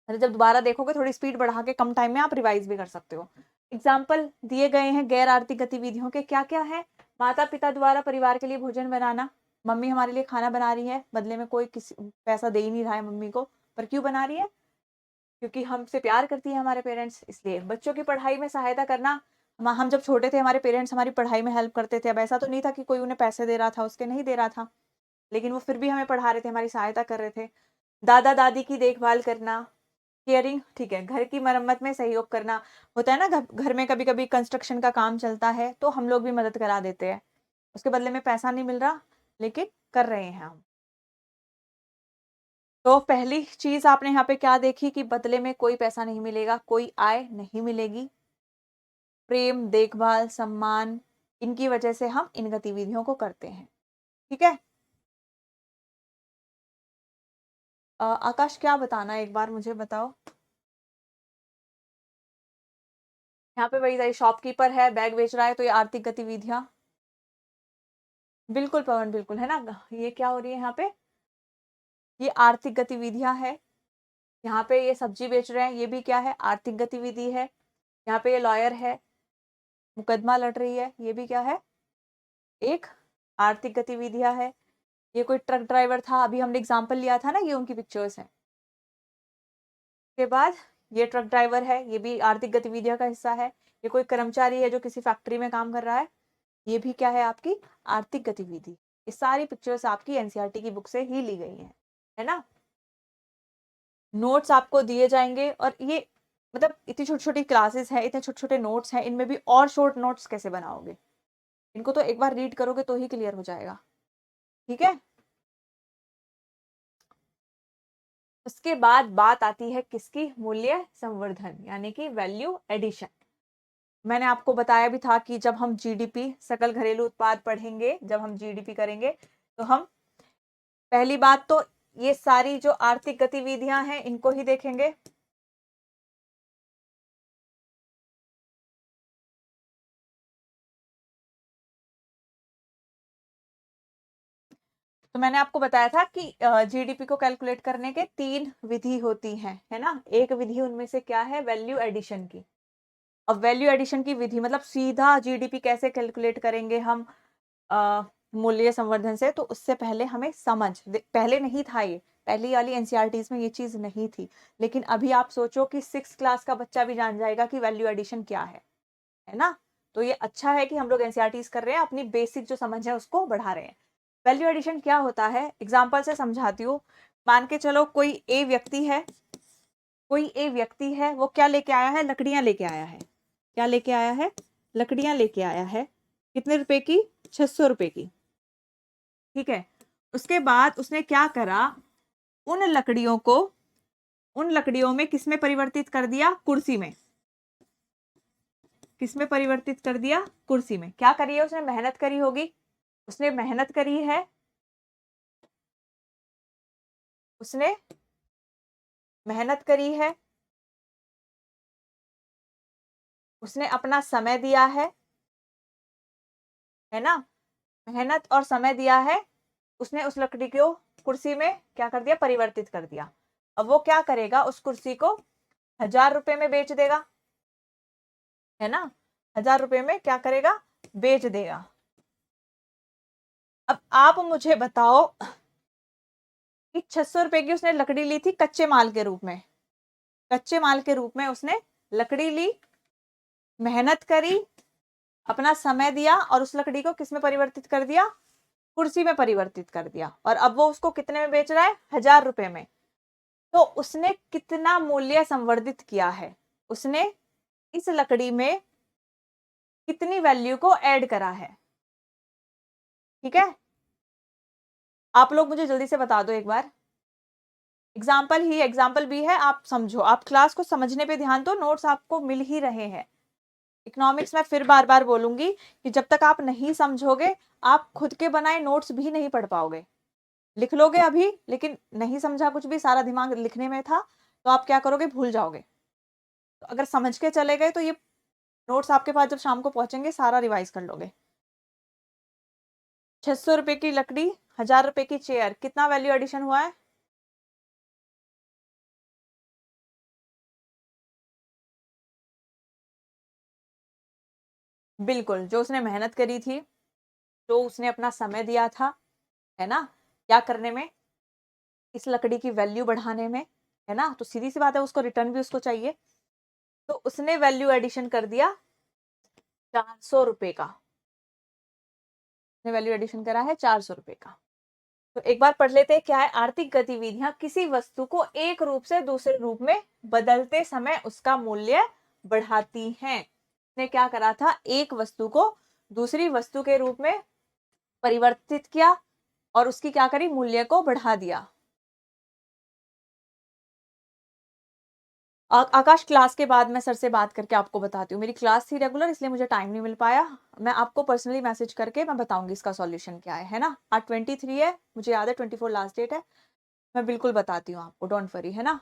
अरे जब दोबारा देखोगे थोड़ी स्पीड बढ़ा के कम टाइम में आप रिवाइज़ भी कर सकते हो। एग्ज़ाम्पल दिए गए हैं गैर आर्थिक गतिविधियों के क्या-क्या हैं? माता-पिता द्वारा परिवार के लिए भोजन बनाना, मम्मी हमारे लिए खाना बना रही है, बदले में कोई किसी पैसा दे ही नहीं रहा है मम्मी को, पर क्यों बना रही है? क्योंकि हमसे प्यार करती है हमारे पेरेंट्स इसलिए। बच्चों की पढ़ाई में सहायता करना, हम जब छोटे थे हमारे पेरेंट्स हमारी पढ़ाई में हेल्प करते थे। अब ऐसा तो नहीं था कि कोई उन्हें पैसे दे रहा था, उसके नहीं दे रहा था, लेकिन वो फिर भी हमें पढ़ा रहे थे, हमारी सहायता कर रहे थे। दादा-दादी की देखभाल करना, केयरिंग, ठीक है, घर की मरम्मत में सहयोग करना। होता है ना घर में कभी-कभी कंस्ट्रक्शन का काम चलता है, तो हम लोग भी मदद करा देते हैं। उसके बदले में पैसा नहीं मिल रहा, लेकिन कर रहे हैं हम। तो पहली चीज़ आपने यहाँ पे क्या देखी कि बदले में कोई पैसा नहीं मिलेगा, कोई आय नहीं मिलेगी। प्रेम, देखभाल, सम्मान, इनकी वजह से हम इन गतिविधियों को करते हैं। ठीक है? आकाश क्या बताना है एक बार मुझे बताओ? यहाँ पे वही शॉपकीपर है, बैग बेच रहा है तो ये आर्थिक गतिविधियाँ। बिल्कुल पवन, बिल्कुल, है ना? ये क्या हो रही है यहाँ पे? ये आर्थिक गतिविधियाँ है। यहाँ पे ये सब्जी बेच रहे हैं, ये भी क्या है? आर्थिक गतिविधि है। यहाँ पे ये लॉयर है, मुकदमा लड़ रही है, ये भी क्या है? एक आर्थिक गतिविधियाँ है। ये कोई ट्रक ड्राइवर था, अभी हमने एग्ज़ाम्पल लिया था ना, ये उनकी पिक्चर्स हैं। के बाद ये ट्रक ड्राइवर है, ये भी आर्थिक गतिविधियों का हिस्सा है। ये कोई कर्मचारी है जो किसी फैक्ट्री में काम कर रहा है, ये भी क्या है आपकी आर्थिक गतिविधि। ये सारी पिक्चर्स आपकी एनसीईआरटी की बुक से ही ली गई हैं, है ना? नोट्स आपको दिए जाएँगे और ये मतलब इतनी छोटी-छोटी क्लासेस हैं, इतने छोटे-छोटे नोट्स हैं, इनमें भी और शॉर्ट नोट्स कैसे बनाओगे? इनको तो एक बार रीड करोगे तो ही क्लियर हो जाएगा, ठीक है? उसके बाद बात आती है किसकी? मूल्य संवर्धन यानी कि वैल्यू एडिशन। मैंने आपको बताया भी था कि जब हम जीडीपी सकल घरेलू उत्पाद पढ़ेंगे, जब हम जीडीपी करेंगे, तो हम पहली बात तो ये सारी जो आर्थिक गतिविधियां हैं इनको ही देखेंगे। तो मैंने आपको बताया था कि जीडीपी को कैलकुलेट करने के 3 विधि होती हैं, है ना? एक विधि उनमें से क्या है? वैल्यू एडिशन की। अब वैल्यू एडिशन की विधि मतलब सीधा जीडीपी कैसे कैलकुलेट करेंगे हम अ, मूल्य संवर्धन से, तो उससे पहले हमें पहले नहीं था ये, पहली वाली एनसीईआरटीज़ में ये चीज़ नहीं थी। लेकिन अभी आप सोचो कि 6th क्लास का बच्चा भी जान जाएगा कि वैल्यू एडिशन क्या है ना? तो ये अच्छा है कि हम लोग एनसीईआरटीज़ कर रहे हैं, अपनी बेसिक जो समझ है उसको बढ़ा रहे हैं। वैल्यू एडिशन क्या होता है? एग्ज़ाम्पल से समझाती हूँ। मान के चलो कोई ए व्यक्ति है, वो क्या लेके आया है? लकड़ियाँ लेके आया है। क्या लेके आया है? लकड़ियाँ लेके आया है। कितने रुपए की? 600 रुपए की। ठीक है। उसके बाद उसने क्या करा? उन लकड़ियों को उन लकड़ियों में किसमें परिवर्तित कर दिया? कुर्सी में। किसमें परिवर्तित कर दिया? कुर्सी में। क्या करी है उसने? मेहनत करी होगी। उसने मेहनत करी है। उसने मेहनत करी है। उसने अपना समय दिया है ना? मेहनत और समय दिया है। उसने उस लकड़ी को कुर्सी में क्या कर दिया? परिवर्तित कर दिया। अब वो क्या करेगा? उस कुर्सी को 1000 रुपए में बेच देगा, है ना? 1000 रुपए में क्या करेगा? बेच देगा। अब आप मुझे बताओ कि 600 रुपए की उसने लकड़ी ली थी कच्चे माल के रूप में। कच्चे माल के रूप में उसने लकड़ी ली, मेहनत करी, अपना समय दिया और उस लकड़ी को किसमें परिवर्तित कर दिया? कुर्सी में परिवर्तित कर दिया। और अब वो उसको कितने में बेच रहा है? 1000 रुपए में। तो उसने कितना मूल्य संवर्धित किया है? उसने इस लकड़ी में कितनी वैल्यू को ऐड करा है? ठीक है? आप लोग मुझे जल्दी से बता दो एक बार। एग्जाम्पल भी है, आप समझो, आप क्लास को समझने पे ध्यान दो, नोट्स आपको मिल ही रहे हैं। इकोनॉमिक्स में फिर बार-बार बोलूंगी कि जब तक आप नहीं समझोगे, आप खुद के बनाए नोट्स भी नहीं पढ़ पाओगे। लिख लोगे अभी, लेकिन नहीं समझा कुछ भी, सारा दिमाग लिखने में था, तो आप क्या करोगे, भूल जाओगे। तो अगर समझ के चले गए तो ये नोट्स आपके पास जब शाम को पहुंचेंगे सारा रिवाइज कर लोगे। 600 रुपए की लकड़ी, 1000 रुपए की चेयर, कितना वैल्यू एडिशन हुआ है? बिल्कुल, जो उसने मेहनत करी थी, जो उसने अपना समय दिया था, है ना, क्या करने में, इस लकड़ी की वैल्यू बढ़ाने में, है ना, तो सीधी सी बात है, उसको रिटर्न भी उसको चाहिए। तो उसने वैल्यू एडिशन कर दिया 400 रुपए का, उसने वैल्यू एडिशन करा है 400 रुपए का। तो एक बार पढ़ लेते हैं क्या है। आर्थिक गतिविधियां किसी वस्तु को एक रूप से दूसरे रूप में बदलते समय उसका मूल्य बढ़ाती हैं। ने क्या करा था, एक वस्तु को दूसरी वस्तु के रूप में परिवर्तित किया और उसकी क्या करी, मूल्य को बढ़ा दिया। आकाश, क्लास के बाद मैं सर से बात करके आपको बताती हूँ, मेरी क्लास थी रेगुलर, इसलिए मुझे टाइम नहीं मिल पाया। मैं आपको पर्सनली मैसेज करके मैं बताऊंगी इसका सॉल्यूशन क्या है ना। आज 23 है, मुझे याद है 24 लास्ट डेट है, मैं बिल्कुल बताती हूँ आपको, डोंट वरी, है ना।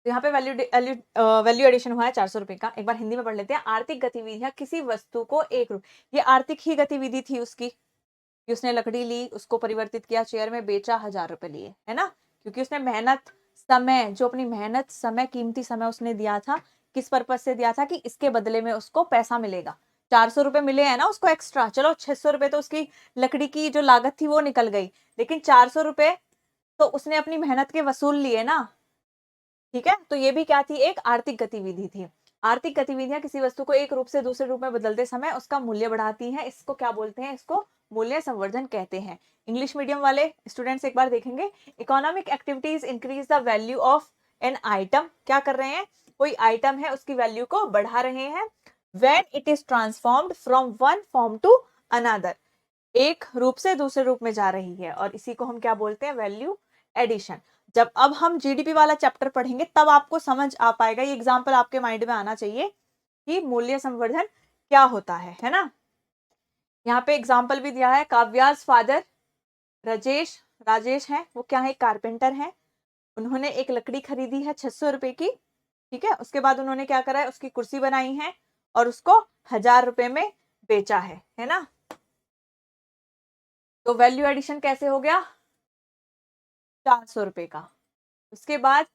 तो यहाँ पे वैल्यू एडिशन हुआ है 400 रुपए का। एक बार हिंदी में पढ़ लेते हैं। आर्थिक गतिविधियां किसी वस्तु को एक रूप, ये आर्थिक ही गतिविधि थी उसकी, कि उसने लकड़ी ली, उसको परिवर्तित किया, चेयर में बेचा, 1000 रुपए लिए, है ना, क्योंकि उसने मेहनत, समय, जो अपनी मेहनत, समय, कीमती समय उसने दिया था, किस पर्पज से दिया था, कि इसके बदले में उसको पैसा मिलेगा। 400 रुपए मिले हैं ना उसको एक्स्ट्रा, चलो 600 रुपए तो उसकी लकड़ी की जो लागत थी वो निकल गई, लेकिन 400 रुपए तो उसने अपनी मेहनत के वसूल लिए ना। ठीक है, तो ये भी क्या थी, एक आर्थिक गतिविधि थी। आर्थिक गतिविधियां किसी वस्तु को एक रूप से दूसरे रूप में बदलते समय उसका मूल्य बढ़ाती हैं, इसको क्या बोलते हैं, इसको मूल्य संवर्धन कहते हैं। इंग्लिश मीडियम वाले स्टूडेंट्स एक बार देखेंगे, economic activities increase the value of an item, क्या कर रहे हैं, कोई आइटम है उसकी वैल्यू को बढ़ा रहे हैं, when it is transformed from one form to another, एक रूप से दूसरे रूप में जा रही है, और इसी को हम क्या बोलते हैं, वैल्यू एडिशन। जब अब हम जीडीपी वाला चैप्टर पढ़ेंगे तब आपको समझ आ पाएगा, ये एग्जांपल आपके माइंड में आना चाहिए कि मूल्य संवर्धन क्या होता है ना। यहाँ पे एग्जांपल भी दिया है, काव्यास फादर राजेश, राजेश है, वो क्या है, कारपेंटर है, उन्होंने एक लकड़ी खरीदी है 600 रुपए की, ठीक है, उसके बाद उन्होंने क्या करा है, उसकी कुर्सी बनाई है और उसको 1000 रुपए में बेचा है ना। तो वैल्यू एडिशन कैसे हो गया, 400 रुपए का। उसके बाद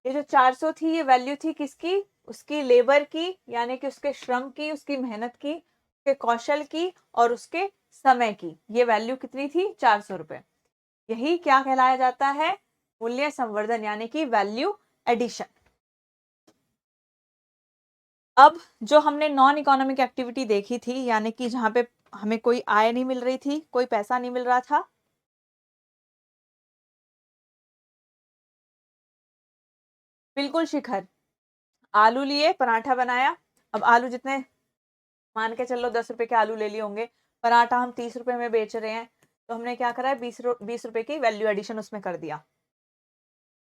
ये जो 400 थी, ये वैल्यू थी किसकी, उसकी लेबर की, यानी कि उसके श्रम की, उसकी मेहनत की, उसके कौशल की और उसके समय की, ये वैल्यू कितनी थी, 400 रुपए। यही क्या कहलाया जाता है, मूल्य संवर्धन, यानी कि वैल्यू एडिशन। अब जो हमने नॉन इकोनॉमिक एक्टिविटी देखी थी, यानी कि जहां पे हमें कोई आय नहीं मिल रही थी, कोई पैसा नहीं मिल रहा था, बिल्कुल शिखर, आलू लिए, पराठा बनाया। अब आलू जितने, मान के चलो 10 रुपए के आलू ले लिए होंगे, पराठा हम 30 रुपए में बेच रहे हैं, तो हमने क्या करा है, 20 रुपए की वैल्यू एडिशन उसमें कर दिया।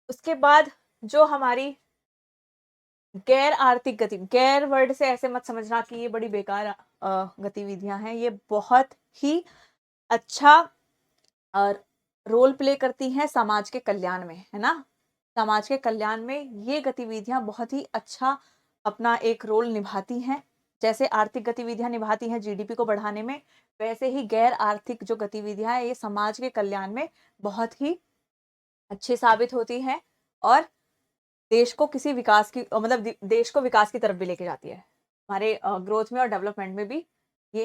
उसके बाद जो हमारी गैर आर्थिक गति, गैर वर्ड से ऐसे मत समझना कि ये बड़ी बेकार गतिविधियां हैं, ये बहुत ही अच्छा रोल प्ले करती हैं समाज के कल्याण में, है ना। समाज के कल्याण में ये गतिविधियां बहुत ही अच्छा अपना एक रोल निभाती हैं। जैसे आर्थिक गतिविधियां निभाती हैं जीडीपी को बढ़ाने में, वैसे ही गैर आर्थिक जो गतिविधियां हैं ये समाज के कल्याण में बहुत ही अच्छी साबित होती हैं और देश को किसी विकास की मतलब देश को विकास की तरफ भी लेके जाती है। हमारे ग्रोथ में और डेवलपमेंट में भी ये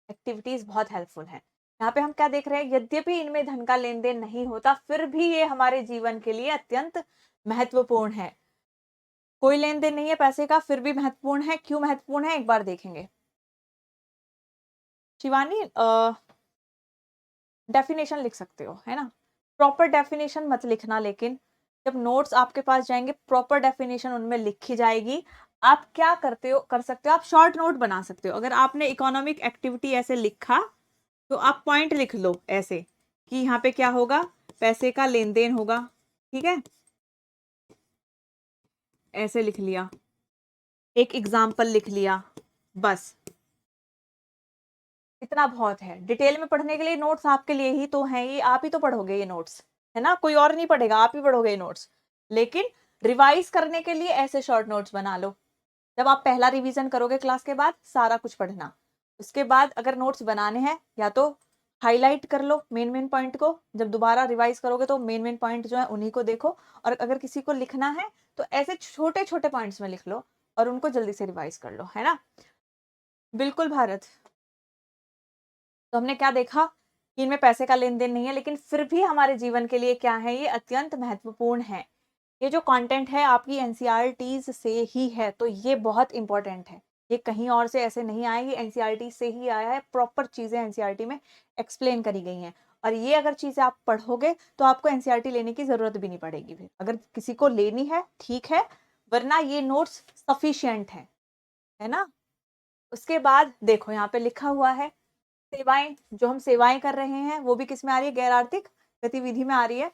एक्टिविटीज बहुत हेल्पफुल हैं। यहाँ पे हम क्या देख रहे हैं, यद्यपि इनमें धन का लेन देन नहीं होता, फिर भी ये हमारे जीवन के लिए अत्यंत महत्वपूर्ण है। कोई लेन देन नहीं है पैसे का, फिर भी महत्वपूर्ण है। क्यों महत्वपूर्ण है, एक बार देखेंगे। शिवानी, डेफिनेशन लिख सकते हो, है ना, प्रॉपर डेफिनेशन मत लिखना, लेकिन जब नोट्स आपके पास जाएंगे प्रॉपर डेफिनेशन उनमें लिखी जाएगी। आप क्या करते हो, कर सकते हो, आप शॉर्ट नोट बना सकते हो। अगर आपने इकोनॉमिक एक्टिविटी ऐसे लिखा तो आप पॉइंट लिख लो ऐसे कि यहाँ पे क्या होगा, पैसे का लेन देन होगा, ठीक है, ऐसे लिख लिया, एक एग्जाम्पल लिख लिया, बस। इतना बहुत है। डिटेल में पढ़ने के लिए नोट्स आपके लिए ही तो हैं, ये आप ही तो पढ़ोगे ये नोट्स, है ना? कोई और नहीं पढ़ेगा, आप ही पढ़ोगे ये नोट्स। लेकिन रिवाइज करने के लिए ऐसे शॉर्ट नोट्स बना लो। जब आप पहला रिवीजन करोगे क्लास के बाद, सारा कुछ पढ़ना। उसके बाद अगर नोट्स बनाने हैं, या तो हाईलाइट कर लो मेन पॉइंट को, जब दोबारा रिवाइज करोगे तो मेन पॉइंट जो है उन्हीं को देखो। और अगर किसी को लिखना है तो ऐसे छोटे छोटे पॉइंट्स में लिख लो और उनको जल्दी से रिवाइज कर लो, है ना? बिल्कुल भारत। तो हमने क्या देखा कि इनमें पैसे का लेन देन नहीं है, लेकिन फिर भी हमारे जीवन के लिए क्या है, ये अत्यंत महत्वपूर्ण है। ये जो कंटेंट है आपकी एनसीईआरटीज से ही है, तो ये बहुत इंपॉर्टेंट है। ये कहीं और से ऐसे नहीं आए, ये एनसीईआरटी से ही आया है। प्रॉपर चीजें एनसीईआरटी में एक्सप्लेन करी गई हैं, और ये अगर चीजें आप पढ़ोगे तो आपको एनसीईआरटी लेने की जरूरत भी नहीं पड़ेगी। फिर अगर किसी को लेनी है ठीक है, वरना ये नोट्स सफिशिएंट है ना? उसके बाद देखो यहाँ पे लिखा हुआ है सेवाएं, जो हम सेवाएं कर रहे हैं वो भी किस में आ रही है, गैर आर्थिक गतिविधि में आ रही है।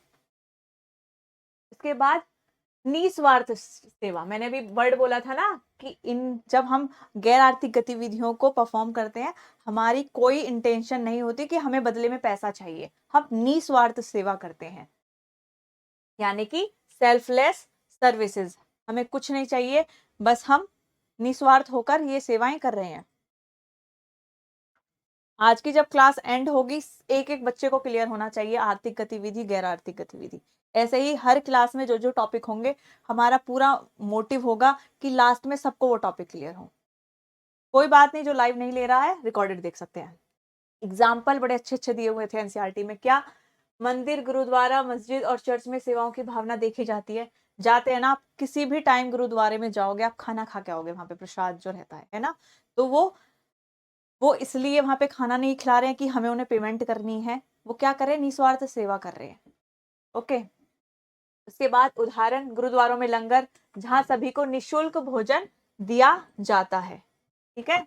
इसके बाद निस्वार्थ सेवा, मैंने भी वर्ड बोला था ना कि इन जब हम गैर आर्थिक गतिविधियों को परफॉर्म करते हैं, हमारी कोई इंटेंशन नहीं होती कि हमें बदले में पैसा चाहिए, हम निस्वार्थ सेवा करते हैं, यानी कि सेल्फलेस सर्विसेज। हमें कुछ नहीं चाहिए, बस हम निस्वार्थ होकर ये सेवाएं कर रहे हैं। आज की जब क्लास एंड होगी, एक एक बच्चे को क्लियर होना चाहिए आर्थिक गतिविधि, गैर आर्थिक गतिविधि। ऐसे ही हर क्लास में जो जो टॉपिक होंगे, हमारा पूरा मोटिव होगा कि लास्ट में सबको वो टॉपिक क्लियर हो। कोई बात नहीं, जो लाइव नहीं ले रहा है रिकॉर्डेड देख सकते हैं। एग्जाम्पल बड़े अच्छे अच्छे दिए हुए थे एनसीईआरटी में। क्या? मंदिर, गुरुद्वारा, मस्जिद और चर्च में सेवाओं की भावना देखी जाती है। जाते हैं ना आप, किसी भी टाइम गुरुद्वारे में जाओगे, आप खाना खा के आओगे, वहां पे प्रसाद जो रहता है ना? तो वो इसलिए वहां पे खाना नहीं खिला रहे हैं कि हमें उन्हें पेमेंट करनी है, वो क्या कर रहे हैं, निस्वार्थ सेवा कर रहे हैं। ओके। उसके बाद उदाहरण, गुरुद्वारों में लंगर, जहां सभी को निशुल्क भोजन दिया जाता है। ठीक है।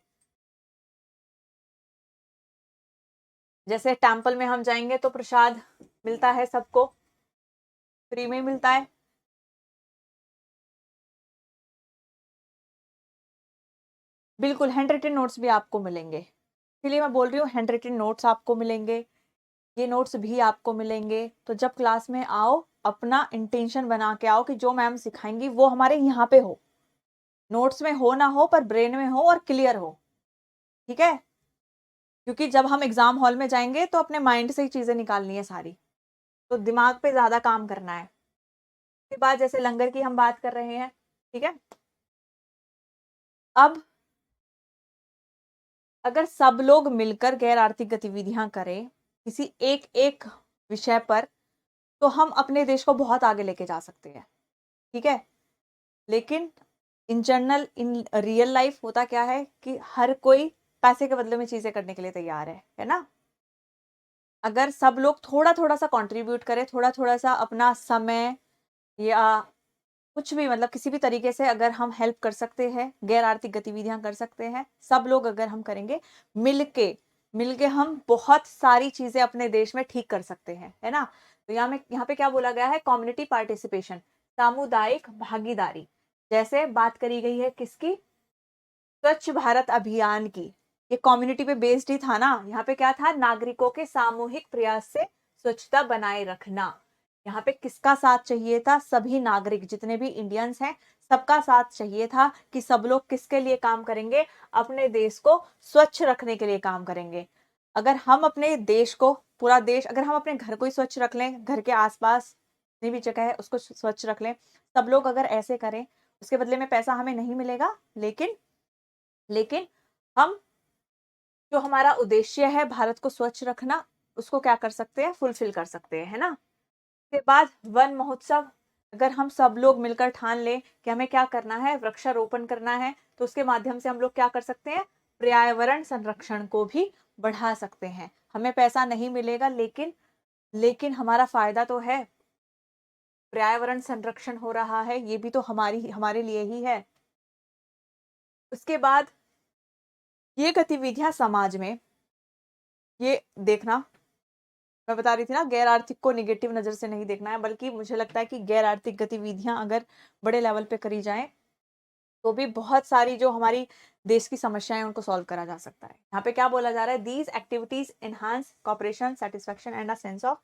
जैसे टेम्पल में हम जाएंगे तो प्रसाद मिलता है सबको, फ्री में मिलता है। बिल्कुल हैंड रिटन नोट्स भी आपको मिलेंगे, इसलिए मैं बोल रही हूँ हैंड रिटन नोट्स आपको मिलेंगे, ये नोट्स भी आपको मिलेंगे। तो जब क्लास में आओ, अपना इंटेंशन बना के आओ कि जो मैम सिखाएंगी वो हमारे यहाँ पे हो, नोट्स में हो ना हो पर ब्रेन में हो और क्लियर हो। ठीक है? क्योंकि जब हम एग्जाम हॉल में जाएंगे तो अपने माइंड से ही चीजें निकालनी है सारी, तो दिमाग पे ज्यादा काम करना है। उसके बाद जैसे लंगर की हम बात कर रहे हैं, ठीक है? अब अगर सब लोग मिलकर गैर आर्थिक गतिविधियां करें किसी एक एक विषय पर, तो हम अपने देश को बहुत आगे लेके जा सकते हैं। ठीक है? लेकिन in general, in real life होता क्या है कि हर कोई पैसे के बदले में चीजें करने के लिए तैयार है ना? अगर सब लोग थोड़ा थोड़ा सा कंट्रीब्यूट करें, थोड़ा थोड़ा सा अपना समय या कुछ भी, मतलब किसी भी तरीके से अगर हम हेल्प कर सकते हैं, गैर आर्थिक गतिविधियां कर सकते हैं, सब लोग अगर हम करेंगे मिलके, मिलके हम बहुत सारी चीजें अपने देश में ठीक कर सकते हैं, है ना? तो यहाँ पे क्या बोला गया है, कम्युनिटी पार्टिसिपेशन, सामुदायिक भागीदारी। जैसे बात करी गई है किसकी, स्वच्छ भारत अभियान की। ये कम्युनिटी पे बेस्ड ही था ना। यहाँ पे क्या था, नागरिकों के सामूहिक प्रयास से स्वच्छता बनाए रखना। यहाँ पे किसका साथ चाहिए था, सभी नागरिक जितने भी इंडियंस हैं, सबका साथ चाहिए था कि सब लोग किसके लिए काम करेंगे, अपने देश को स्वच्छ रखने के लिए काम करेंगे। अगर हम अपने देश को, पूरा देश, अगर हम अपने घर को ही स्वच्छ रख लें, घर के आसपास जितनी भी जगह है उसको स्वच्छ रख लें, सब लोग अगर ऐसे करें, उसके बदले में पैसा हमें नहीं मिलेगा, लेकिन लेकिन हम, जो हमारा उद्देश्य है भारत को स्वच्छ रखना, उसको क्या कर सकते हैं, फुलफिल कर सकते हैं, है ना? उसके बाद वन महोत्सव, अगर हम सब लोग मिलकर ठान लें कि हमें क्या करना है, वृक्षारोपण करना है, तो उसके माध्यम से हम लोग क्या कर सकते हैं, पर्यावरण संरक्षण को भी बढ़ा सकते हैं। हमें पैसा नहीं मिलेगा, लेकिन हमारा फायदा तो है, पर्यावरण संरक्षण हो रहा है, ये भी तो हमारे लिए ही है। उसके बाद ये गतिविधियां समाज में, ये देखना, मैं बता रही थी ना, गैर आर्थिक को निगेटिव नजर से नहीं देखना है, बल्कि मुझे लगता है कि गैर आर्थिक गतिविधियां अगर बड़े लेवल पे करी जाएं, तो भी बहुत सारी जो हमारी देश की समस्याएं उनको सॉल्व करा जा सकता है। यहाँ पे क्या बोला जा रहा है, these activities enhance cooperation, satisfaction and a sense of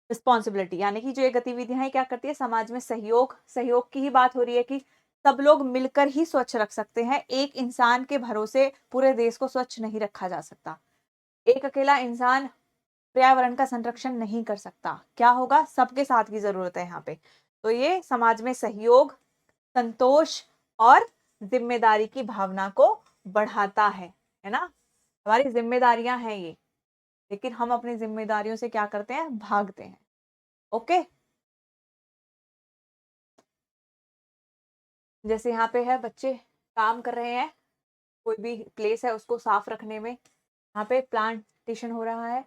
responsibility, यानी कि जो ये गतिविधियां हैं क्या करती है, समाज में सहयोग की ही बात हो रही है कि सब लोग मिलकर ही स्वच्छ रख सकते हैं। एक इंसान के भरोसे पूरे देश को स्वच्छ नहीं रखा जा सकता। एक अकेला इंसान पर्यावरण का संरक्षण नहीं कर सकता। क्या होगा, सबके साथ की जरूरत है यहाँ पे। तो ये समाज में सहयोग, संतोष और जिम्मेदारी की भावना को बढ़ाता है ना। हमारी जिम्मेदारियां हैं ये, लेकिन हम अपनी जिम्मेदारियों से क्या करते हैं, भागते हैं। ओके, जैसे यहाँ पे है बच्चे काम कर रहे हैं, कोई भी प्लेस है उसको साफ रखने में, यहाँ पे प्लांटेशन हो रहा है,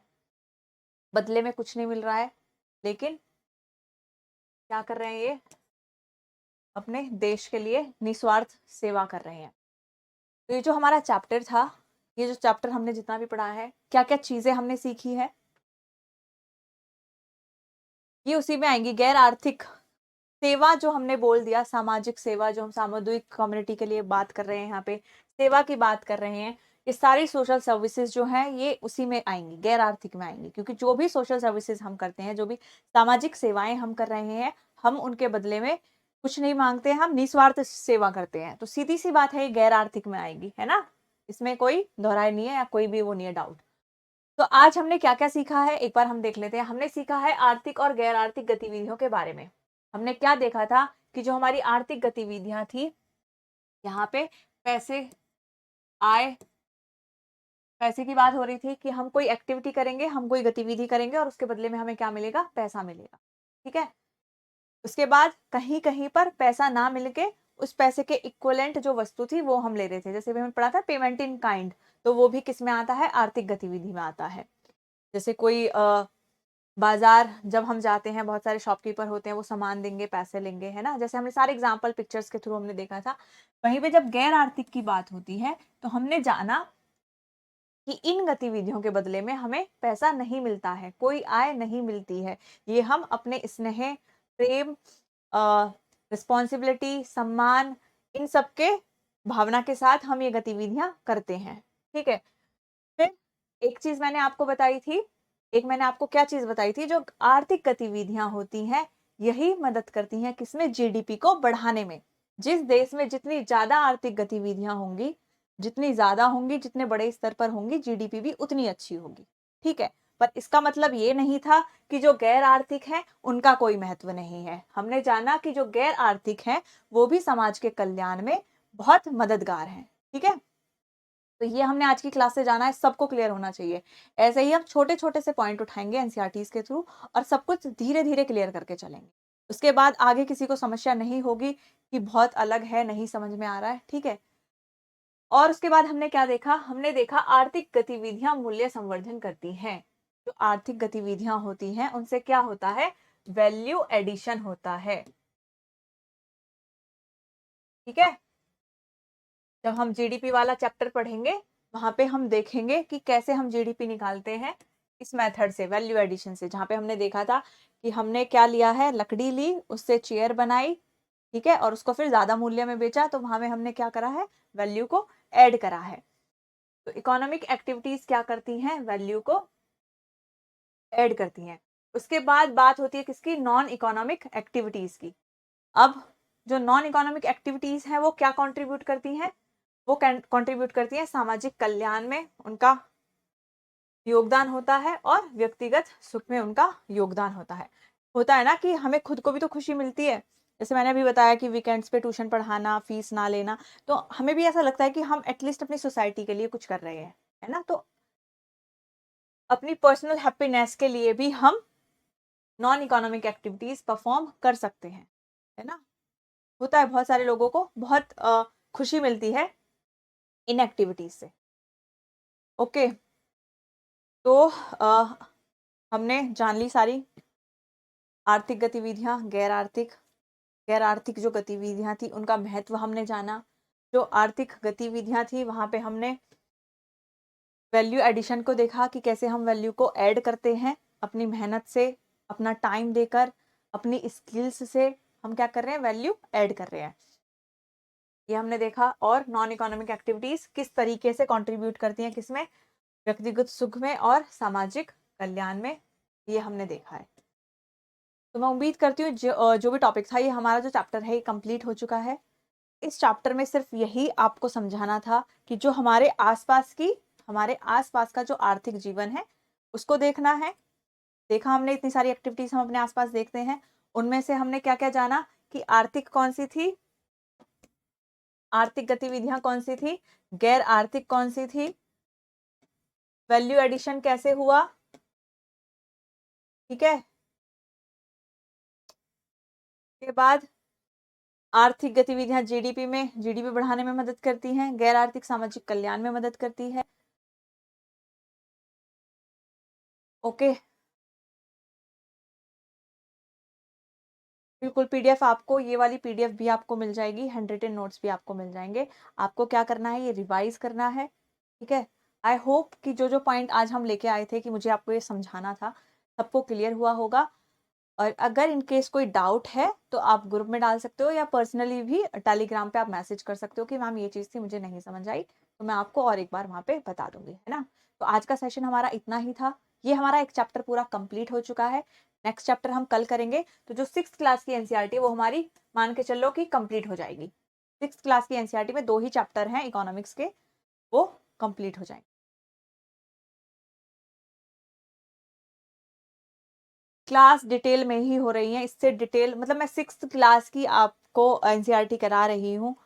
बदले में कुछ नहीं मिल रहा है, लेकिन क्या कर रहे हैं ये, अपने देश के लिए निस्वार्थ सेवा कर रहे हैं। तो ये जो हमारा चैप्टर था, ये जो चैप्टर हमने जितना भी पढ़ा है, क्या क्या चीजें हमने सीखी है, ये उसी में आएंगी। गैर आर्थिक सेवा जो हमने बोल दिया, सामाजिक सेवा, जो हम सामुदायिक कम्युनिटी के लिए बात कर रहे हैं, यहाँ पे सेवा की बात कर रहे हैं, ये सारी सोशल सर्विसेज जो हैं ये उसी में आएंगी, गैर आर्थिक में आएंगी। क्योंकि जो भी सोशल सर्विसेज हम करते हैं, जो भी सामाजिक सेवाएं हम कर रहे हैं, हम उनके बदले में कुछ नहीं मांगते हैं, हम निस्वार्थ सेवा करते हैं। तो सीधी सी बात है, ये गैर आर्थिक में आएगी, है ना, इसमें कोई दोहराई नहीं है या कोई भी वो नहीं है डाउट। तो आज हमने क्या क्या सीखा है, एक बार हम देख लेते हैं। हमने सीखा है आर्थिक और गैर आर्थिक गतिविधियों के बारे में। हमने क्या देखा था कि जो हमारी आर्थिक गतिविधियां थी, यहाँ पे पैसे आए, पैसे की बात हो रही थी कि हम कोई एक्टिविटी करेंगे, हम कोई गतिविधि करेंगे और उसके बदले में हमें क्या मिलेगा, पैसा मिलेगा। ठीक है, उसके बाद कहीं कहीं पर पैसा ना मिलके उस पैसे के इक्वलेंट जो वस्तु थी वो हम ले रहे थे। जैसे भी हमें पढ़ा था पेमेंट इन काइंड, तो वो भी किस में आता है, आर्थिक गतिविधि में आता है। जैसे कोई बाजार जब हम जाते हैं, बहुत सारे शॉपकीपर होते हैं, वो सामान देंगे, पैसे लेंगे, है ना। जैसे हमने सारे एग्जांपल पिक्चर्स के थ्रू हमने देखा था। वहीं पे जब गैर आर्थिक की बात होती है, तो हमने जाना कि इन गतिविधियों के बदले में हमें पैसा नहीं मिलता है, कोई आय नहीं मिलती है। ये हम अपने स्नेह, प्रेम, रिस्पॉन्सिबिलिटी, सम्मान, इन सब के भावना के साथ हम ये गतिविधियां करते हैं। ठीक है, फिर एक चीज मैंने आपको बताई थी, एक मैंने आपको क्या चीज बताई थी, जो आर्थिक गतिविधियां होती हैं यही मदद करती हैं किसमें, जीडीपी को बढ़ाने में। जिस देश में जितनी ज्यादा आर्थिक गतिविधियां होंगी, जितनी ज्यादा होंगी, जितने बड़े स्तर पर होंगी, जीडीपी भी उतनी अच्छी होगी। ठीक है, पर इसका मतलब ये नहीं था कि जो गैर आर्थिक है उनका कोई महत्व नहीं है। हमने जाना कि जो गैर आर्थिक है वो भी समाज के कल्याण में बहुत मददगार है। ठीक है, तो ये हमने आज की क्लास से जाना है, सबको क्लियर होना चाहिए। ऐसे ही हम छोटे छोटे से पॉइंट उठाएंगे एनसीईआरटीज के थ्रू, और सब कुछ धीरे धीरे क्लियर करके चलेंगे। उसके बाद आगे किसी को समस्या नहीं होगी कि बहुत अलग है, नहीं समझ में आ रहा है। ठीक है, और उसके बाद हमने क्या देखा, हमने देखा आर्थिक गतिविधियां मूल्य संवर्धन करती हैं। जो आर्थिक गतिविधियां होती हैं उनसे क्या होता है, वैल्यू एडिशन होता है। ठीक है, जब हम जीडीपी वाला चैप्टर पढ़ेंगे, वहां पे हम देखेंगे कि कैसे हम जीडीपी निकालते हैं इस मेथड से, वैल्यू एडिशन से। जहां पे हमने देखा था कि हमने क्या लिया है, लकड़ी ली, उससे चेयर बनाई, ठीक है, और उसको फिर ज्यादा मूल्य में बेचा, तो वहां में हमने क्या करा है, वैल्यू को ऐड करा है। तो इकोनॉमिक एक्टिविटीज क्या करती हैं, वैल्यू को ऐड करती हैं। उसके बाद बात होती है किसकी, नॉन इकोनॉमिक एक्टिविटीज की। अब जो नॉन इकोनॉमिक एक्टिविटीज हैं वो क्या कंट्रीब्यूट करती हैं, वो कंट्रीब्यूट करती हैं सामाजिक कल्याण में, उनका योगदान होता है, और व्यक्तिगत सुख में उनका योगदान होता है। होता है ना कि हमें खुद को भी तो खुशी मिलती है। जैसे मैंने अभी बताया कि वीकेंड्स पे ट्यूशन पढ़ाना, फीस ना लेना, तो हमें भी ऐसा लगता है कि हम एटलीस्ट अपनी सोसाइटी के लिए कुछ कर रहे हैं, है ना। तो अपनी पर्सनल हैप्पीनेस के लिए भी हम नॉन इकोनॉमिक एक्टिविटीज परफॉर्म कर सकते हैं, है ना। होता है, बहुत सारे लोगों को बहुत खुशी मिलती है इन एक्टिविटीज से। ओके, तो हमने जान ली सारी आर्थिक गतिविधियां, गैर आर्थिक जो गतिविधियां थी उनका महत्व हमने जाना। जो आर्थिक गतिविधियां थी वहां पे हमने वैल्यू एडिशन को देखा कि कैसे हम वैल्यू को ऐड करते हैं अपनी मेहनत से, अपना टाइम देकर, अपनी स्किल्स से हम क्या कर रहे हैं, वैल्यू ऐड कर रहे हैं। ये हमने देखा। और नॉन इकोनॉमिक एक्टिविटीज किस तरीके से कंट्रीब्यूट करती हैं, किसमें, व्यक्तिगत सुख में और सामाजिक कल्याण में, ये हमने देखा है। तो मैं उम्मीद करती हूँ जो भी टॉपिक था, ये हमारा जो चैप्टर है ये कंप्लीट हो चुका है। इस चैप्टर में सिर्फ यही आपको समझाना था कि जो हमारे आसपास का जो आर्थिक जीवन है उसको देखना है। देखा हमने, इतनी सारी एक्टिविटीज हम अपने आसपास देखते हैं, उनमें से हमने क्या क्या जाना कि आर्थिक कौन सी थी, आर्थिक गतिविधियां कौन सी थी, गैर आर्थिक कौन सी थी, वैल्यू एडिशन कैसे हुआ, ठीक है। के बाद आर्थिक गतिविधियां जीडीपी बढ़ाने में मदद करती हैं, गैर आर्थिक सामाजिक कल्याण में मदद करती है। ओके, बिल्कुल। पीडीएफ आपको, ये वाली पीडीएफ भी आपको मिल जाएगी, हैंड रिटन नोट्स भी आपको मिल जाएंगे। आपको क्या करना है, ये रिवाइज करना है, ठीक है। आई होप कि जो जो पॉइंट आज हम लेके आए थे कि मुझे आपको ये समझाना था, सबको क्लियर हुआ होगा। और अगर इन केस कोई डाउट है तो आप ग्रुप में डाल सकते हो, या पर्सनली भी टेलीग्राम पे आप मैसेज कर सकते हो कि मैम ये चीज़ थी, मुझे नहीं समझ आई, तो मैं आपको और एक बार वहाँ पे बता दूंगी, है ना। तो आज का सेशन हमारा इतना ही था। ये हमारा एक चैप्टर पूरा कंप्लीट हो चुका है। नेक्स्ट चैप्टर हम कल करेंगे। तो जो 6th क्लास की एनसीईआरटी वो हमारी मान के चलो कि कंप्लीट हो जाएगी। 6th क्लास की एनसीईआरटी में 2 ही चैप्टर हैं इकोनॉमिक्स के, वो कंप्लीट हो जाएंगे। क्लास डिटेल में ही हो रही है, इससे डिटेल मतलब मैं 6th क्लास की आपको एनसीईआरटी करा रही हूँ,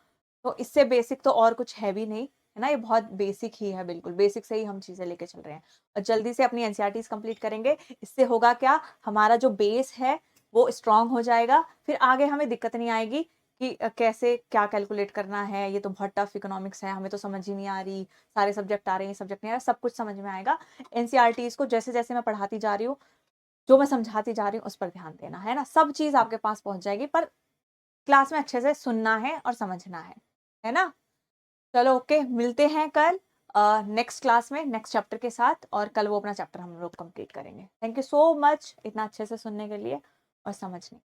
तो इससे बेसिक तो और कुछ है भी नहीं, है ना। ये बहुत बेसिक ही है, बिल्कुल बेसिक से ही हम चीजें लेके चल रहे हैं। और जल्दी से अपनी एनसीईआरटीज कंप्लीट करेंगे। इससे होगा क्या, हमारा जो बेस है वो स्ट्रांग हो जाएगा, फिर आगे हमें दिक्कत नहीं आएगी कि कैसे क्या कैलकुलेट करना है, ये तो बहुत टफ इकोनॉमिक्स है, हमें तो समझ ही नहीं आ रही, सारे सब्जेक्ट आ रहे हैं, सब्जेक्ट नहीं आ रहा, सब कुछ समझ में आएगा। एनसीईआरटीज को जैसे जैसे मैं पढ़ाती जा रही हूँ, जो मैं समझाती जा रही हूँ उस पर ध्यान देना, है ना। सब चीज आपके पास पहुंच जाएगी, पर क्लास में अच्छे से सुनना है और समझना है ना। चलो ओके, मिलते हैं कल नेक्स्ट क्लास में नेक्स्ट चैप्टर के साथ, और कल वो अपना चैप्टर हम लोग कंप्लीट करेंगे। थैंक यू सो मच इतना अच्छे से सुनने के लिए और समझने।